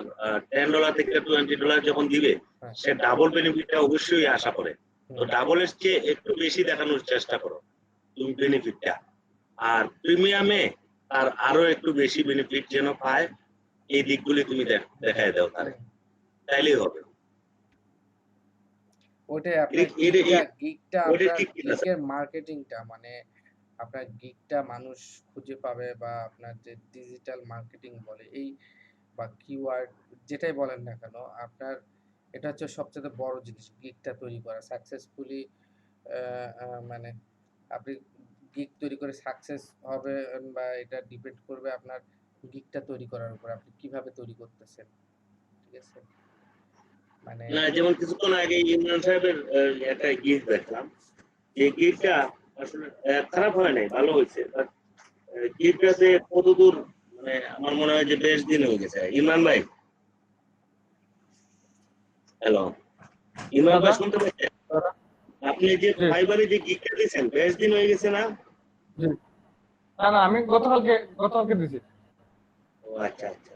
$10 থেকে $20 যখন দিবে, হ্যাঁ, সে ডাবল বেনিফিটটা অবশ্যই আশা করে। তো হুম, ডাবলের চেয়ে একটু বেশি দেখানোর চেষ্টা করো। তুমি বেনিফিটটা, আর প্রিমিয়ামে তার আরো একটু বেশি বেনিফিট যেন পায়, এই দিকগুলি তুমি দেখায় দাও তারে, তাইলেই হবে। ওইটাই আপনার গিগটা ওইটা আপনার ঠিক কিনা স্যার? গিগের মার্কেটিংটা, মানে আপনার গিগটা মানুষ খুঁজে পাবে, বা আপনার যে ডিজিটাল মার্কেটিং বলে এই বা কিওয়ার্ড যেটাই বলেন না কেন, আপনার এটা হচ্ছে সবচেয়ে বড় জিনিস, গিগটা তৈরি করা সাকসেসফুলি। মানে আপনি গিগ তৈরি করে সাকসেস হবে, বা এটা ডিপেন্ড করবে আপনার গিগটা তৈরি করার উপর, আপনি কিভাবে তৈরি করতেছেন। ঠিক আছে, মানে না, যেমন কিছুক্ষণ আগে ইমরান সাহেবের একটা গিগ দেখলাম, এই গিগটা আসলে খারাপ হয় নাই, ভালো হয়েছে। গিগটাতে কতদূর, মানে আমার মনে হয় যে বেশ দিন হয়ে গেছে। ইমরান ভাই, হ্যালো, ইমরান ভাই শুনতে পাচ্ছেন? আপনি যে জি। ফাইবারে যে গিগটা দিয়েছেন বেশ দিন হয়ে গেছে না? জি। না আমি গতকালকে দিছি। ও আচ্ছা আচ্ছা,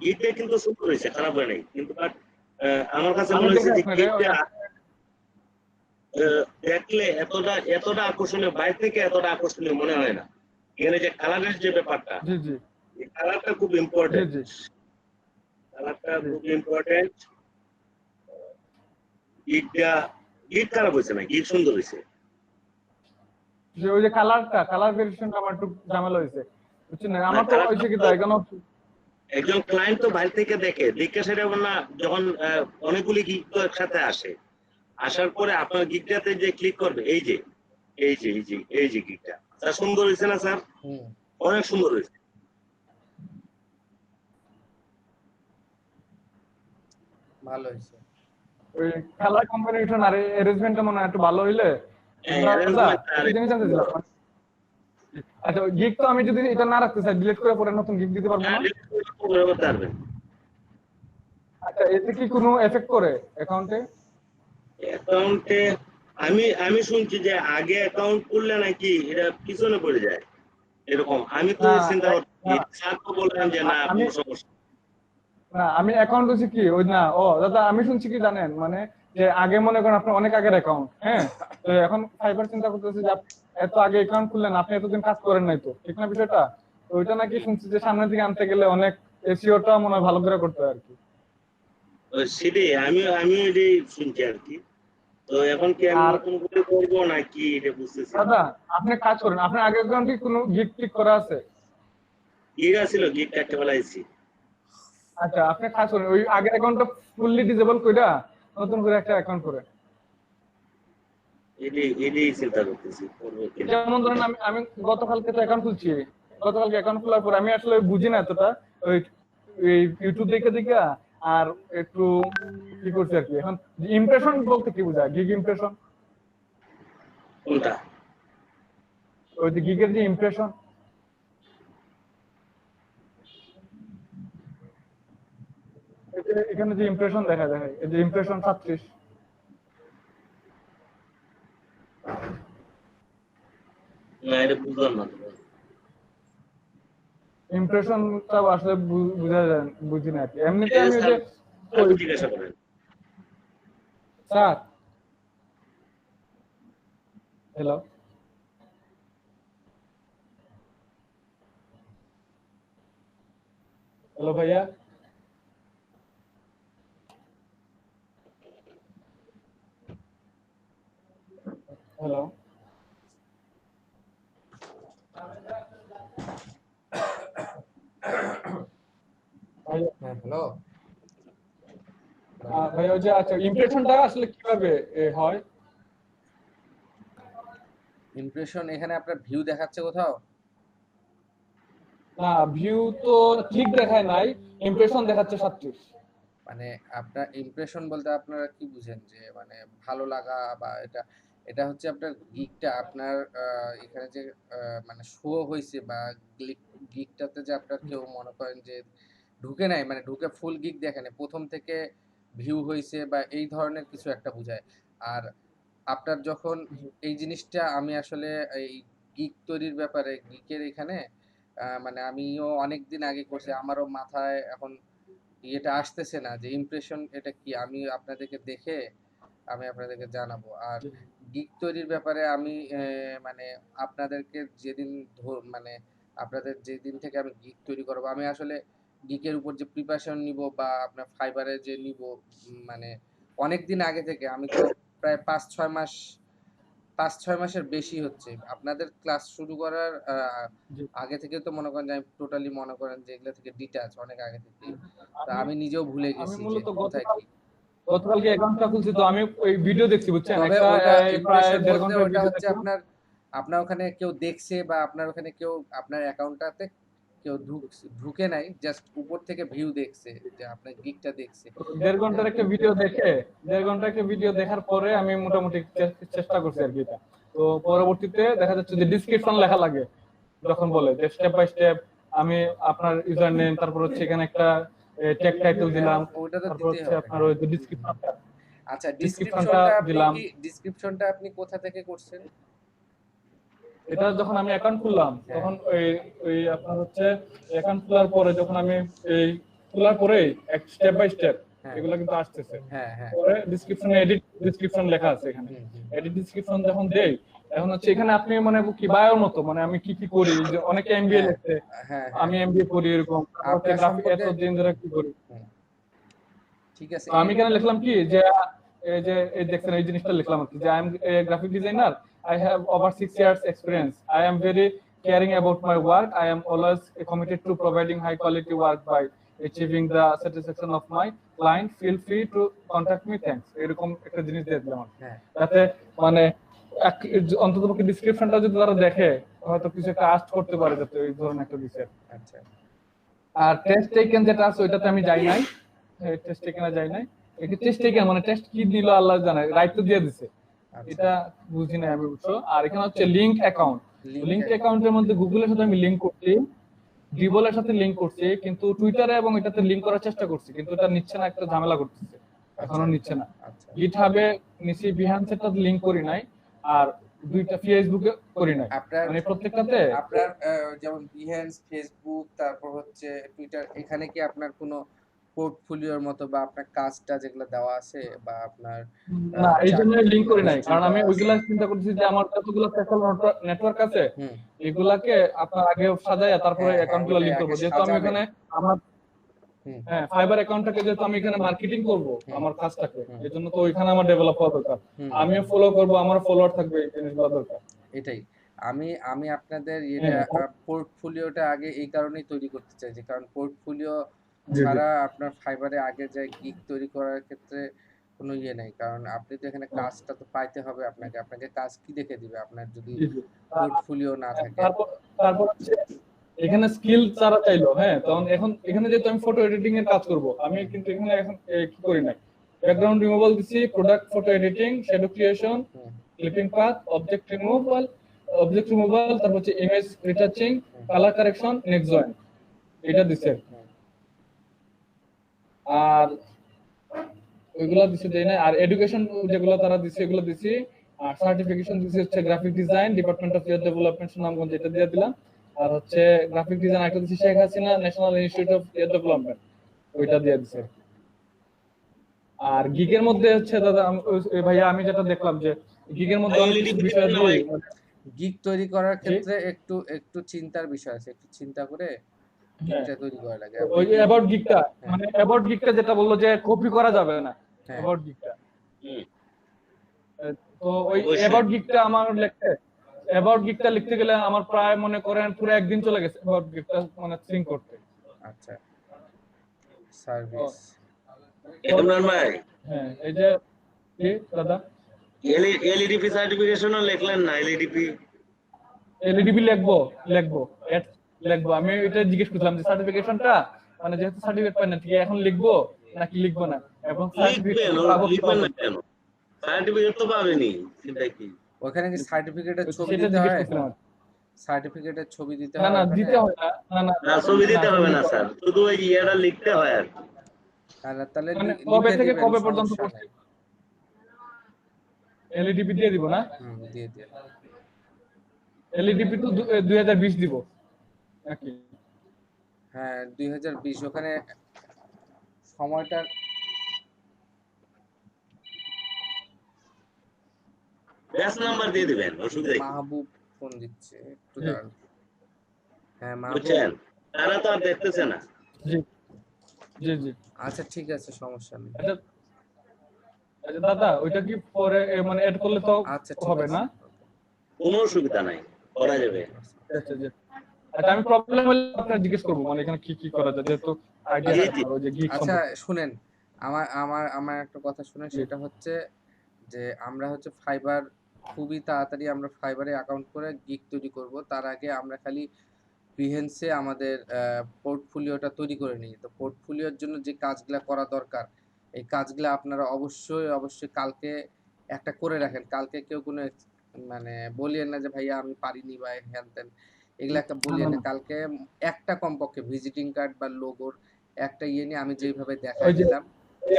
গিগটা কিন্তু সুন্দর হয়েছে, খারাপ হয় নাই, কিন্তু আমার কাছে আমি মনে হয়েছে দেখে যে আপনাকে গিগটা দেখলে এতটা আকর্ষণীয়, বাইরে থেকে এতটা আকর্ষণীয় মনে হয় না। এখানে যে কালারের যে ব্যাপারটা, জি জি এই কালারটা খুব জি ইম্পর্টেন্ট, জি কালারটা জি। খুব ইম্পর্টেন্ট। গিগটা, গিগ খারাপ হয়েছে না, গিগ সুন্দর হয়েছে। যে ওই যে কালার ভেরিয়েশনটা আমার একটু ঝামেলা হয়েছে, বুঝছেন না? আমার তো কালারটা হয়েছে কি, তাই কেন একজন ক্লায়েন্ট তো বাইরে থেকে দেখে সেটা না, যখন অনেকগুলি গিগ তো একসাথে আসে, আসার পরে আপনার গিগটাতে যে ক্লিক করবে, এই যে গিগটা স্যার সুন্দর হয়েছে না স্যার? হুম, অনেক সুন্দর হয়েছে। ভালো হয়েছে। ওই কালার কম্বিনেশন আর অ্যারেঞ্জমেন্টটা মনে হয় একটু ভালো হইলে। হ্যাঁ, দাদা arrangement টা একটা জিনিস জানতে চাইছিলাম। আচ্ছা, গিগ তো আমি যদি এটা না রাখতে চাই, ডিলিট করে পরে নতুন গিগ দিতে পারবো না? করতে পারবেন। আচ্ছা, এতে কি কোনো এফেক্ট করে অ্যাকাউন্টে? অ্যাকাউন্টে আমি শুনছি যে আগে অ্যাকাউন্ট করলে নাকি এটা পিছনে পড়ে যায়, এরকম আমি তো না চিন্তা করছি। স্যার তো বললেন যে না, আমি কোনো সমস্যা আমি অ্যাকাউন্ট হচ্ছে কি ওই না, ও দাদা আমি শুনছি কি জানেন, মানে যে আগে মনে করেন আপনার অনেক আগের অ্যাকাউন্ট, হ্যাঁ, তো এখন ফাইবার চিন্তা করতেছে যে আপনি এত আগে অ্যাকাউন্ট খুললেন, আপনি এতদিন কাজ করেন নাই, তো ঠিক না বিষয়টা? তো ওইটা নাকি শুনছি যে সামনের দিকে আনতে গেলে অনেক এসইওটা মনে হয় ভালো করে করতে হয় আর কি। সেটাই আমি এটাই শুনছি আর কি। তো এখন কি আমি আর নতুন করে করবো নাকি এটা বুঝতেছি না। দাদা আপনি কাজ করেন, আপনার আগের অ্যাকাউন্টে কোনো গিগ টিক করা আছে? গিগ ছিল, গিগ কাটতে বেলাইছি। আচ্ছা, আপনি কাজ করেন, ওই আগের অ্যাকাউন্টটা ফুললি ডিসেবল কইরা নতুন করে একটা অ্যাকাউন্ট করেন। এটাই চিন্তা করতেছি করবো কিনা। যেমন ধরেন আমি গতকালকে তো অ্যাকাউন্ট খুলছি, গতকালকে অ্যাকাউন্ট খোলার পর আমি আসলে বুঝি না এতটা, ওই ইউটিউব দেখে আর একটু কি করছি আর কি। এখন ইমপ্রেশন বলতে কি বোঝায়, গিগ ইমপ্রেশন? কোনটা? ওই যে গিগের যে ইমপ্রেশন, এখানে যে ইমপ্রেশন দেখা যায়, এই যে ইমপ্রেশন 37, না, এটা বুঝলাম না। ইমপ্রেশনটা আসলে বুঝা যায়, বুঝি না আর কি। এমনিতে আমি ওই যে স্যার জিজ্ঞাসা করেন। স্যার, হ্যালো, হ্যালো ভাইয়া, হ্যালো ভাইয়া, হ্যাঁ, হ্যালো। ভাইয়া ওই যে আচ্ছা ইমপ্রেশনটা আসলে কিভাবে হয়? ইমপ্রেশন এখানে আপনার ভিউ দেখাচ্ছে কোথাও? না, ভিউ তো ঠিক দেখায় নাই, ইমপ্রেশন দেখাচ্ছে 37। মানে আপনার ইমপ্রেশন বলতে আপনারা কি বুঝেন, যে মানে ভালো লাগা, বা এটা হচ্ছে আপনার গিগটা আপনার এখানে যে মানে শো হয়েছে, বা গিগটাতে যে আপনার কেউ মনে করেন যে ঢুকে নাই, মানে ঢুকে ফুল গিগ দেখেন প্রথম থেকে ভিউ হয়েছে, বা এই ধরনের কিছু একটা বোঝায়। আর আপনার যখন এই জিনিসটা, আমি আসলে এই গিগ তৈরির ব্যাপারে গিগের এখানে মানে আমিও অনেক দিন আগে করছি, আমারও মাথায় এখন এটা আসতেছে না যে ইমপ্রেশন এটা কি, আমি আপনাদেরকে দেখে আমি আপনাদেরকে জানাবো। আর গিগ তৈরির ব্যাপারে আমি মানে আপনাদেরকে যেদিন মানে আপনাদের যেদিন থেকে আমি গিগ তৈরি করবো, আমি আসলে গিগের উপর যে প্রিপারেশন নিব বা আপনার ফাইবারে যে নিব, মানে অনেক দিন আগে থেকে, আমি তো প্রায় 5-6 মাসের বেশি হচ্ছে আপনাদের ক্লাস শুরু করার জি। আগে থেকে। তো মনে করেন যে আমি টোটালি মনে করেন যে এগুলো থেকে ডিটাচ অনেক আগে থেকে। তা আমি আমি নিজেও ভুলে আমি গেছি যে মূলত কোথায় কি। গতকালকে অ্যাকাউন্টটা খুলছি, তো আমি ওই ভিডিও দেখছি বুঝছেন, তবে একটা ওইটা প্রায় ইমপ্রেশন 1.5 বলতে ঘন্টার ওটা ভিডিও হচ্ছে দেখলাম। আপনার আপনার ওখানে কেউ দেখছে বা আপনার ওখানে কেউ আপনার অ্যাকাউন্টটাতে কেউ ঢুকে নাই, জাস্ট উপর থেকে ভিউ দেখছে যে আপনার গিগটা দেখছে। 1.5 ঘন্টার একটা ভিডিও দেখে 1.5 ঘন্টার একটা ভিডিও দেখার পরে আমি মোটামুটি চেষ্টা করছি আর কি এটা। তো পরবর্তীতে দেখা যাচ্ছে যে ডিসক্রিপশন লেখা লাগে, যখন বলে যে স্টেপ বাই স্টেপ আমি আপনার ইউজার নেম, তারপর হচ্ছে এখানে একটা ট্যাগ টাইটেল হ্যাঁ, দিলাম, ওটা তো তারপর দিতেই হচ্ছে হবে। আপনার হ্যাঁ। ওই যে আচ্ছা, ডিসক্রিপশনটা দিলাম। ডিসক্রিপশনটা আপনি কোথা থেকে করছেন? এটা যখন আমি অ্যাকাউন্ট খুললাম হ্যাঁ। তখন ওই ওই আপনার হচ্ছে অ্যাকাউন্ট খোলার পরে যখন আমি এই খোলার পরে এক স্টেপ বাই স্টেপ হ্যাঁ। এগুলো কিন্তু আসতেছে। হ্যাঁ, হ্যাঁ। পরে ডিসক্রিপশনে এডিট ডিসক্রিপশন লেখা আছে এখানে। হুম, হুম। এডিট ডিসক্রিপশন যখন দেই, এখন হচ্ছে এখানে আপনি মানে কি বায়োর মতো, মানে আমি কি কি করি, যে অনেকে এমবিএ হ্যাঁ, লিখছে, হ্যাঁ, হ্যাঁ। আমি এমবিএ করি এরকম, তারপর হচ্ছে আপনার গ্রাফিক সম্পর্কে এতদিন ধরে কি করি। হুম, ঠিক আছে। তো আমি এখানে লিখলাম কি যে এই যে এই দেখছেন এই জিনিসটা লিখলাম আর কি, যে I M A graphic designer, I have over 6 years experience, I am very caring about my work, I am always committed to providing high quality work by achieving the satisfaction of my client, feel free to contact me, thanks, এরকম একটা জিনিস দিয়ে দিলাম আর কি। হ্যাঁ। যাতে মানে অন্ততপক্ষে ডিসক্রিপশনটা যদি তারা দেখে হয়তো কিছু একটা আস্ক করতে পারে, যাতে এই ধরনের একটা বিষয়। আচ্ছা। আর টেস্ট টেকেন যেটা আছে ওইটাতে আমি যাই নাই, টেস্ট টেকেনে যাই নাই। এটা টেস্ট টেকেন মানে টেস্ট কি দিল আল্লাহ জানে, রাইট তো দিয়ে দিছে, আচ্ছা। এটা বুঝি না আমি, বুঝছো। আর এখানে হচ্ছে লিংক অ্যাকাউন্ট, লিংক account। অ্যাকাউন্টের মধ্যে গুগলের সাথে আমি লিংক করছি, ডিবলের সাথে লিংক করছি, কিন্তু টুইটারে এবং এটাতে লিংক করার চেষ্টা করছি, কিন্তু এটা নিচ্ছে না, একটা ঝামেলা করতেছে, এখনো আচ্ছা। নিচ্ছে না। আচ্ছা। গিটহাবে নিছি, বিহান্সেরটা লিংক করি নাই, আর দুইটা ফেসবুকে করি নাই, আপনার মানে প্রত্যেকটাতে আপনার যেমন বিহেন্স, ফেসবুক, তারপর হচ্ছে টুইটার, এখানে কি আপনার কোনো পোর্টফোলিওর মতো বা আপনার কাজটা যেগুলো দেওয়া আছে বা আপনার না, এই জন্য লিংক করি নাই, history কারণ আমি দেওয়া আছে? ওইগুলা চিন্তা করতেছি যে আমার যতগুলো সোশ্যাল নেটওয়ার্ক আছে হুম। এগুলাকে আপনার আগে সাজাইয়া তারপরে হ্যাঁ, অ্যাকাউন্ট গুলো ওটাই লিংক আগে করবো, যেহেতু আমি সাজাবেন। এখানে আমার হুম। ফাইবার অ্যাকাউন্টটাকে যেহেতু আমি এখানে মার্কেটিং করব আমার কাজটাকে, হুম। এই জন্য তো ওইখানে আমার ডেভেলপ হওয়া দরকার, হুম। আমিও ফলো করব, আমার ফলোয়ার থাকবে, এই জিনিসগুলো দরকার। এটাই আমি আমি আপনাদের এটা হ্যাঁ। পোর্টফোলিওটা আগে এই কারণেই তৈরি করতে চাইছি, কারণ পোর্টফোলিও জি জি ছাড়া আপনার ফাইবারে আগে যায় গিগ তৈরি করার ক্ষেত্রে কোনো ইয়ে নেই, কারণ আপনি তো এখানে কাজটা তো পাইতে হবে আপনাকে। আপনাকে কাজ কি দেখে দিবে আপনার যদি জি জি। পোর্টফোলিও না থাকে? তারপর তারপর হচ্ছে এখানে স্কিল যারা চাইলো, হ্যাঁ, তখন এখন এখানে যেহেতু আমি ফটো এডিটিং এর কাজ করব, আমি কিন্তু এখানে এখন কি করি নাই, ব্যাকগ্রাউন্ড রিমুভাল দিছি, product photo editing, shadow creation, হুম। ক্লিপিং পাথ, অবজেক্ট রিমুভাল, তারপর হচ্ছে image retouching, colour correction, next join, এটা দিছে। আর ওইগুলা দিছে দেই না, আর এডুকেশন যেগুলো তারা দিছে এগুলো দিছি, আর সার্টিফিকেশন দিছি হচ্ছে graphic design, department of web development Sunamganj, এটা দিয়ে দিলাম। আর হচ্ছে গ্রাফিক ডিজাইন একটা দিছি Sheikh Hasina national institute of web development, ওইটা দিয়ে দিছে। আর গিগের মধ্যে হচ্ছে দাদা ভাইয়া আমি যেটা দেখলাম যে গিগের মধ্যে অনেক কিছু বিষয় দিয়ে গিগ তৈরি করার ক্ষেত্রে একটু একটু চিন্তার বিষয় আছে, একটু চিন্তা করে গিগটা তৈরি করা লাগে। ওই অ্যাবাউট গিগটা, মানে অ্যাবাউট গিগটা যেটা বললো যে কপি করা যাবে না, অ্যাবাউট গিগটা, তো ওই অ্যাবাউট গিগটা আমার লিখতে গেলে আমার প্রায় মনে করেন পুরো একদিন চলে গেছে অ্যাবাউট গিগটা মানে সিঙ্ক করতে। আচ্ছা, সার্ভিস। ইমরান ভাই, হ্যাঁ, এই যে কি দাদা এলইডিপি সার্টিফিকেশনও লিখলেন না? এলইডিবি লিখবো আমি এটা জিজ্ঞেস করলাম যে সার্টিফিকেশনটা মানে যেহেতু সার্টিফিকেট পাই না, ঠিক এখন লিখবো নাকি লিখবো না, এবং লিখবেন না কেন? সার্টিফিকেট তো পাবেনি, সেটা কি? ওখানে কি সার্টিফিকেটের ছবি সেটা দিতে জিজ্ঞেস হয়? করছিলাম। সার্টিফিকেটের ছবি দিতে না হয় না, ওখানে? দিতে হয় না, না না, ছবি দিতে হবে না দিতে স্যার, শুধু ওই ইয়েটা লিখতে হয় আর কি। তাহলে মানে কবে লিখে থেকে দিবেন, কবে পর্যন্ত সমস্যা করছি নাই। এলইডিপি দিয়ে দিব না, দিয়ে দিয়ে এলইডিপি তো 2020 দিব নাকি? হ্যাঁ, 2020 ওখানে সময়টা ব্যাচ নাম্বার দিয়ে দিবেন, অসুবিধা কি? মাহবুব ফোন দিচ্ছে, একটু জি। দাঁড়ান। হ্যাঁ মাহবুব, বুঝছেন, তারা তো আর দেখতেছে না। জি জি জি। আচ্ছা ঠিক আছে, সমস্যা নেই। আচ্ছা আচ্ছা দাদা, ওইটা কি পরে মানে এড করলে তো আচ্ছা ঠিক হবে আছে, না? কোনো অসুবিধা নাই, করা যাবে। আচ্ছা জি। আচ্ছা আমি প্রবলেম হলে আপনার জিজ্ঞেস করবো, মানে এখানে কি কি করা যায়, যেহেতু আইডিয়া জি, আছে জি। আপনার ওই যে গিগ আচ্ছা সম্পর্কে। শুনেন, আমার একটা কথা শুনেন, জি। সেটা হচ্ছে যে আমরা হচ্ছে ফাইবার খুবই তাড়াতাড়ি আমরা ফাইবারে অ্যাকাউন্ট করে গিগ তৈরি করব। তার আগে আমরা খালি বিহেন্সে আমাদের পোর্টফোলিওটা তৈরি করে নিই। তো পোর্টফোলিওর জন্য যে কাজগুলা করা দরকার, এই কাজগুলা আপনারা অবশ্যই কালকে একটা করে রাখেন। কালকে কেউ কোনো মানে বলিয়েন না যে ভাইয়া আমি পারিনি বা হ্যান ত্যান, এগুলা একটা না বলিয়েন না না। না, কালকে একটা কমপক্ষে ভিজিটিং কার্ড বা লোগোর একটা ইয়ে নিয়ে আমি যেইভাবে ওই দেখায় যে দিলাম।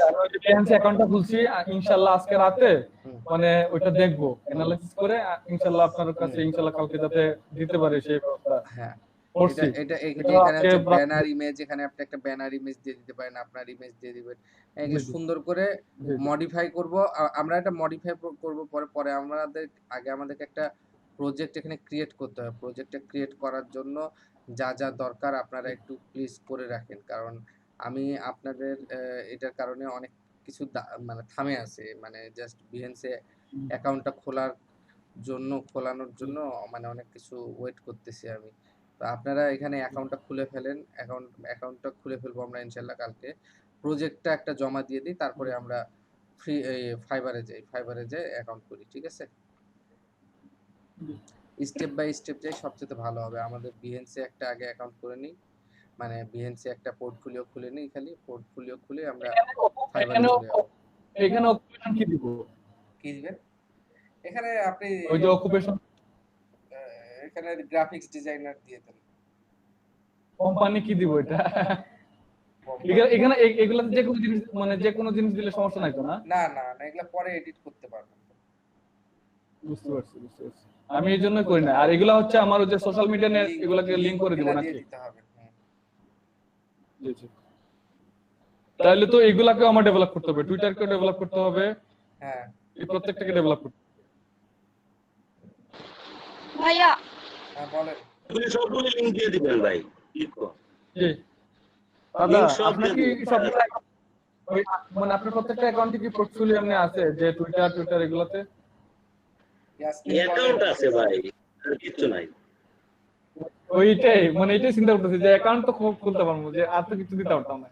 আমি ওই যে বিহেন্স অ্যাকাউন্টটা খুলছি, ইনশাআল্লাহ আজকে রাতে হুম, মানে ওইটা দেখবো, অ্যানালাইসিস করে ইনশাআল্লাহ আপনার কাছে হুম, ইনশাআল্লাহ কালকে যাতে দিতে পারে সেই ব্যবস্থা হ্যাঁ। এটা করছি। এটা এটা এখানে আজকে হচ্ছে রাত- ব্যানার ইমেজ, এখানে আপনি একটা ব্যানার ইমেজ দিয়ে দিতে পারেন, আপনার ইমেজ দিয়ে দিবেন। জি এগুলো জি সুন্দর করে জি জি। মডিফাই করব। আমরা এটা মডিফাই করব, পরে আমাদেরকে একটা প্রজেক্ট এখানে ক্রিয়েট করতে হবে। প্রজেক্টটা ক্রিয়েট করার জন্য যা দরকার আপনারা একটু প্লিজ করে রাখেন। কারণ আমি আপনাদের এটার কারণে অনেক কিছু মানে থামে আছে। মানে জাস্ট বিহেন্সে অ্যাকাউন্টটা খোলানোর জন্য মানে অনেক কিছু ওয়েট করতেছি আমি। তো আপনারা এখানে অ্যাকাউন্টটা খুলে ফেলেন। অ্যাকাউন্টটা খুলে ফেলবো আমরা ইনশাল্লাহ কালকে। প্রজেক্টটা একটা জমা দিয়ে দিই, তারপরে আমরা ফাইবারে যাই অ্যাকাউন্ট করি, ঠিক আছে? স্টেপ বাই স্টেপ যাই, সবচেয়ে ভালো হবে। আমাদের বিহেন্সে একটা আগে অ্যাকাউন্ট করে নিই, মানে বিহেন্সে একটা পোর্টফোলিও খুলে নিই, খালি পোর্টফোলিও খুলে আমরা ফাইবারে এখানেও চলে যাবো। এখানে অকুপেশন কি দিব? কি দিবেন এখানে আপনি? ওই যে অকুপেশন এখানে গ্রাফিক্স ডিজাইনার দিয়ে দেন। কোম্পানি কি দিব এটা? এখানে এগুলাতে যে কোনো জিনিস, মানে যে কোনো জিনিস দিলে সমস্যা নাই তো না? না এগুলা পরে এডিট করতে পারবেন। বুঝতে পারছি বুঝতে পারছি। আমি এই জন্যই করি না। আর এগুলা হচ্ছে আমার ওই যে সোশ্যাল মিডিয়া এগুলাকে লিংক করে দিব দিয়ে নাকি? দিতে হবে। হুম। জি জি। তাহলে তো এগুলাকেও আমার ডেভেলপ করতে হবে, টুইটারকেও ডেভেলপ করতে হবে, হ্যাঁ এই প্রত্যেকটাকে ডেভেলপ করতে হবে। ভাইয়া হ্যাঁ বলেন। এগুলি সবগুলি লিঙ্ক দিয়ে দিবেন ভাই। জি দাদা, লিঙ্ক সব আপনার দিয়ে কি দিবেন। সবগুলা ওই মানে আপনার প্রত্যেকটা অ্যাকাউন্টে কি পোর্টফোলিও এমনি আছে যে টুইটার এগুলাতে? ইয়াসমিন বলেন। অ্যাকাউন্ট আছে ভাই, আর কিচ্ছু নাই। ওইটাই মানে এটাই চিন্তা করতেছি যে অ্যাকাউন্ট তো খুলতে পারবো, যে আর তো কিছু দিতে পারতাম না।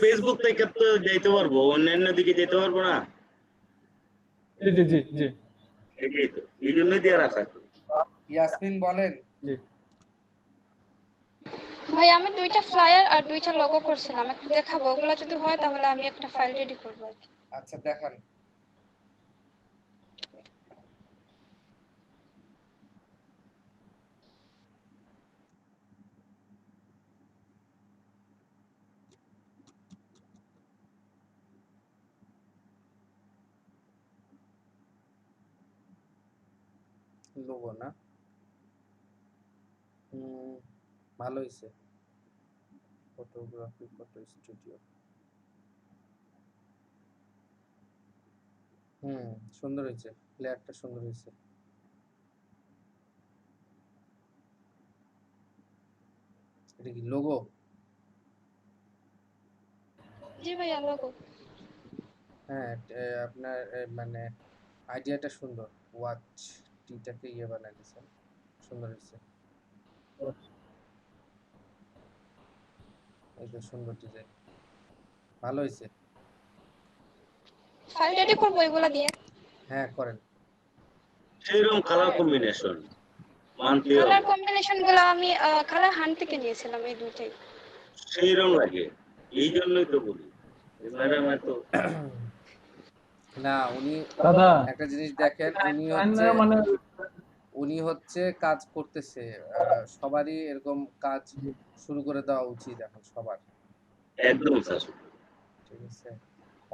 ফেসবুক থেকে তো যেতে পারবো, অন্যান্য দিকে যেতে পারবো না। জি জি জি জি এটাই তো, এই জন্যই দিয়ে রাখা। ইয়াসমিন বলেন। জি। ভাই আমি 2টা ফ্লায়ার আর 2টা লোগো করছিলাম, একটু দেখাবো। ওগুলো যদি হয় তাহলে আমি একটা ফাইল রেডি করবো আর কি। আচ্ছা দেখান। লোগো না? ভালো হয়েছে। Photography, photo studio. সুন্দর হয়েছে, লেয়ারটা সুন্দর হয়েছে। এটা কি লোগো? জি ভাইয়া লোগো। হ্যাঁ আপনার মানে আইডিয়াটা সুন্দর। ওয়াচ টিটাকে ইয়ে বানাই দিয়েছেন, সুন্দর হয়েছে। এই তো সুন্দর ডিজাইন, ভালো হয়েছে। ফাইল রেডি করবো এগুলা দিয়ে। হ্যাঁ করেন। সেইরকম কালার কম্বিনেশন মানতে কালার হবে, কম্বিনেশন গুলো আমি কালার হান্ট থেকে নিয়েছিলাম, এই দুইটাই। সেইরকম লাগে। এই জন্যই তো বলি ম্যাডাম এত না উনি দাদা একটা জিনিস দেখেন, মানে উনি হচ্ছে কাজ করতেছে। সবারই এরকম কাজ শুরু করে দেওয়া উচিত এখন সবার, একদম স্যার। ঠিক আছে?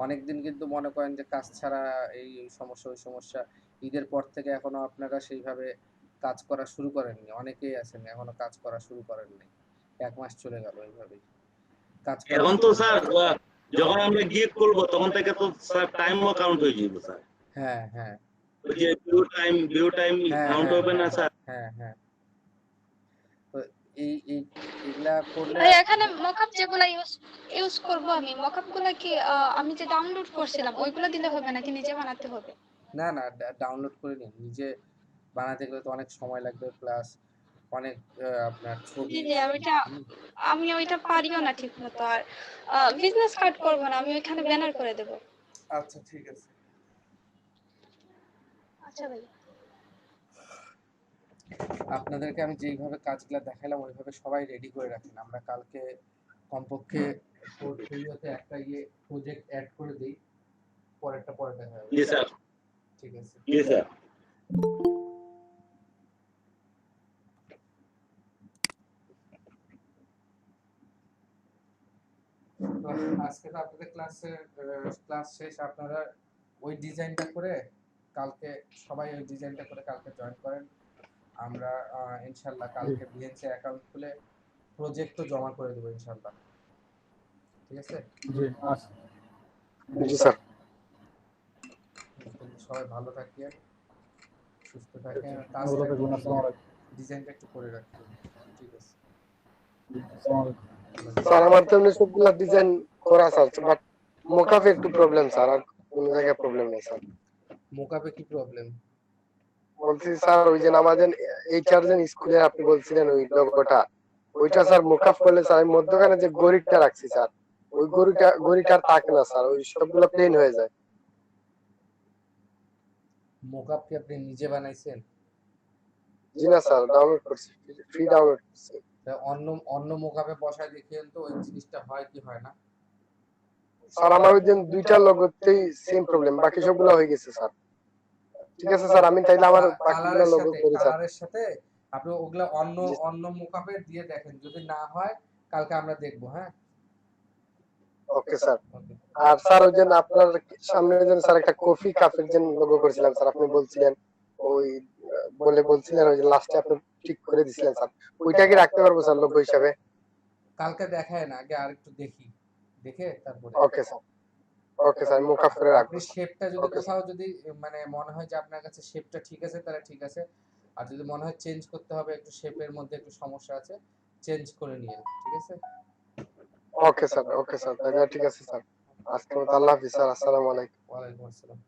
অনেকদিন কিন্তু মনে করেন যে কাজ ছাড়া এই সমস্যা ওই সমস্যা, ঈদের পর থেকে এখনো আপনারা সেইভাবে কাজ করা শুরু করেননি। অনেকেই আছেন এখনো কাজ করা শুরু করেননি। 1 মাস চলে গেল এইভাবেই কাজ করা এখন শুরু তো করতে স্যার হবে। যখন আমরা গিয়ে করবো তখন থেকে তো স্যার টাইমও কাউন্ট হয়ে যাবে স্যার। হ্যাঁ হ্যাঁ ওই যে ভিউ টাইম হ্যাঁ কাউন্ট হ্যাঁ হবে না হ্যাঁ স্যার? হ্যাঁ হ্যাঁ। তো এগুলা করলে ভাই এখানে মকআপ যেগুলা ইউজ করব আমি মকআপ গুলা কি আমি যে ডাউনলোড করছিলাম ওইগুলো দিলে হবে নাকি নিজে বানাতে হবে? না না, ডাউনলোড করে নিন। নিজে বানাতে গেলে তো অনেক সময় লাগবে, প্লাস অনেক আপনার ছবি। জি জি হুম, আমি ওইটা পারিও না ঠিক মতো। আর বিজনেস কার্ড করব না, আমি ওইখানে ব্যানার করে দেব। আচ্ছা ঠিক আছে। আচ্ছা ভাই। আপনাদেরকে আমি যেইভাবে কাজগুলা দেখালাম ওইভাবে সবাই রেডি করে রাখেন। আমরা কালকে কমপক্ষে পোর্টফোলিওতে একটা প্রজেক্ট অ্যাড করে দিই, পরেরটা পরে দেখা যাবে। জি স্যার। ঠিক আছে। জি স্যার। তো আজকে তো আপনাদের ক্লাস শেষ। আপনারা ওই ডিজাইনটা করে কালকে সবাই ওই ডিজাইনটা করে কালকে জয়েন করেন। আমরা ইনশাল্লাহ কালকে বিএনসি অ্যাকাউন্ট খুলে প্রজেক্টও জমা করে দেবো ইনশাল্লাহ। ঠিক আছে। জি আচ্ছা। জি স্যার। সবাই ভালো থাকিয়েন, সুস্থ থাকেন, ভালো কাজটা একটু থাকবেন। আসসালামু আলাইকুম। ডিজাইনটা একটু করে রাখবেন। ঠিক আছে। আসসালামু আলাইকুম। স্যার আমার তো এমনি সবগুলা ডিজাইন করা স্যার, বাট মোকাফে একটু প্রবলেম স্যার, আর কোন জায়গায় প্রবলেম নেই স্যার। মোকাপে কি প্রবলেম? বলছি স্যার ওই যে আমাদের এইচআর যে স্কুলে আপনি বলছিলেন ওই লোগোটা, ওইটা স্যার মোকাফ করলে স্যার আমি মধ্যখানে যে গরিটা রাখছি স্যার, ওই গরিটার থাকে না স্যার, ওই সবগুলো প্লেন হয়ে যায়। মোকাপ কি আপনি নিজে বানাইছেন? জি না স্যার, ডাউনলোড করছি, ফ্রি ডাউনলোড করছি। তা অন্য অন্য মোকাপে বসায় দেখিয়েন তো ওই জিনিসটা হয় কি হয় না। স্যার আমার ওই দিন দুইটা লোগোতেই সেম প্রবলেম, বাকি সবগুলো হয়ে গেছে স্যার। ঠিক আছে স্যার, আমি তাইলে আমার বাকিগুলো লোগো করি স্যার। কালারের সাথে আপনি ওগুলা অন্য জি অন্য মোকাপে দিয়ে দেখেন, যদি না হয় কালকে আমরা দেখবো। হ্যাঁ, ওকে স্যার। ওকে। আর স্যার ওই যে আপনার সামনে যে স্যার একটা কফি কাপের যে লোগো করেছিলাম স্যার, আপনি বলছিলেন ওই বলছিলেন ওই যে লাস্টে আপনি ঠিক করে দিছিলেন স্যার, ওইটা কি রাখতে পারবো স্যার লোগো হিসাবে? কালকে দেখায় না, আগে আরেকটু দেখি, দেখে তারপরে। Okay sir. ওকে স্যার, মুকাফ করে রাখবো আপনি স্যার। শেপটা যদি ওকে স্যার। কোথাও যদি মানে মনে হয় যে আপনার কাছে শেপটা ঠিক আছে তাহলে ঠিক আছে, আর যদি মনে হয় চেঞ্জ করতে হবে, একটু শেপের মধ্যে একটু সমস্যা আছে, চেঞ্জ করে নিয়েন। ঠিক আছে। ওকে স্যার, ওকে স্যার, তাহলে ঠিক আছে স্যার। আজকে মতো আল্লাহ হাফিজ স্যার, আসসালামু আলাইকুম। ওয়ালাইকুম আসসালাম।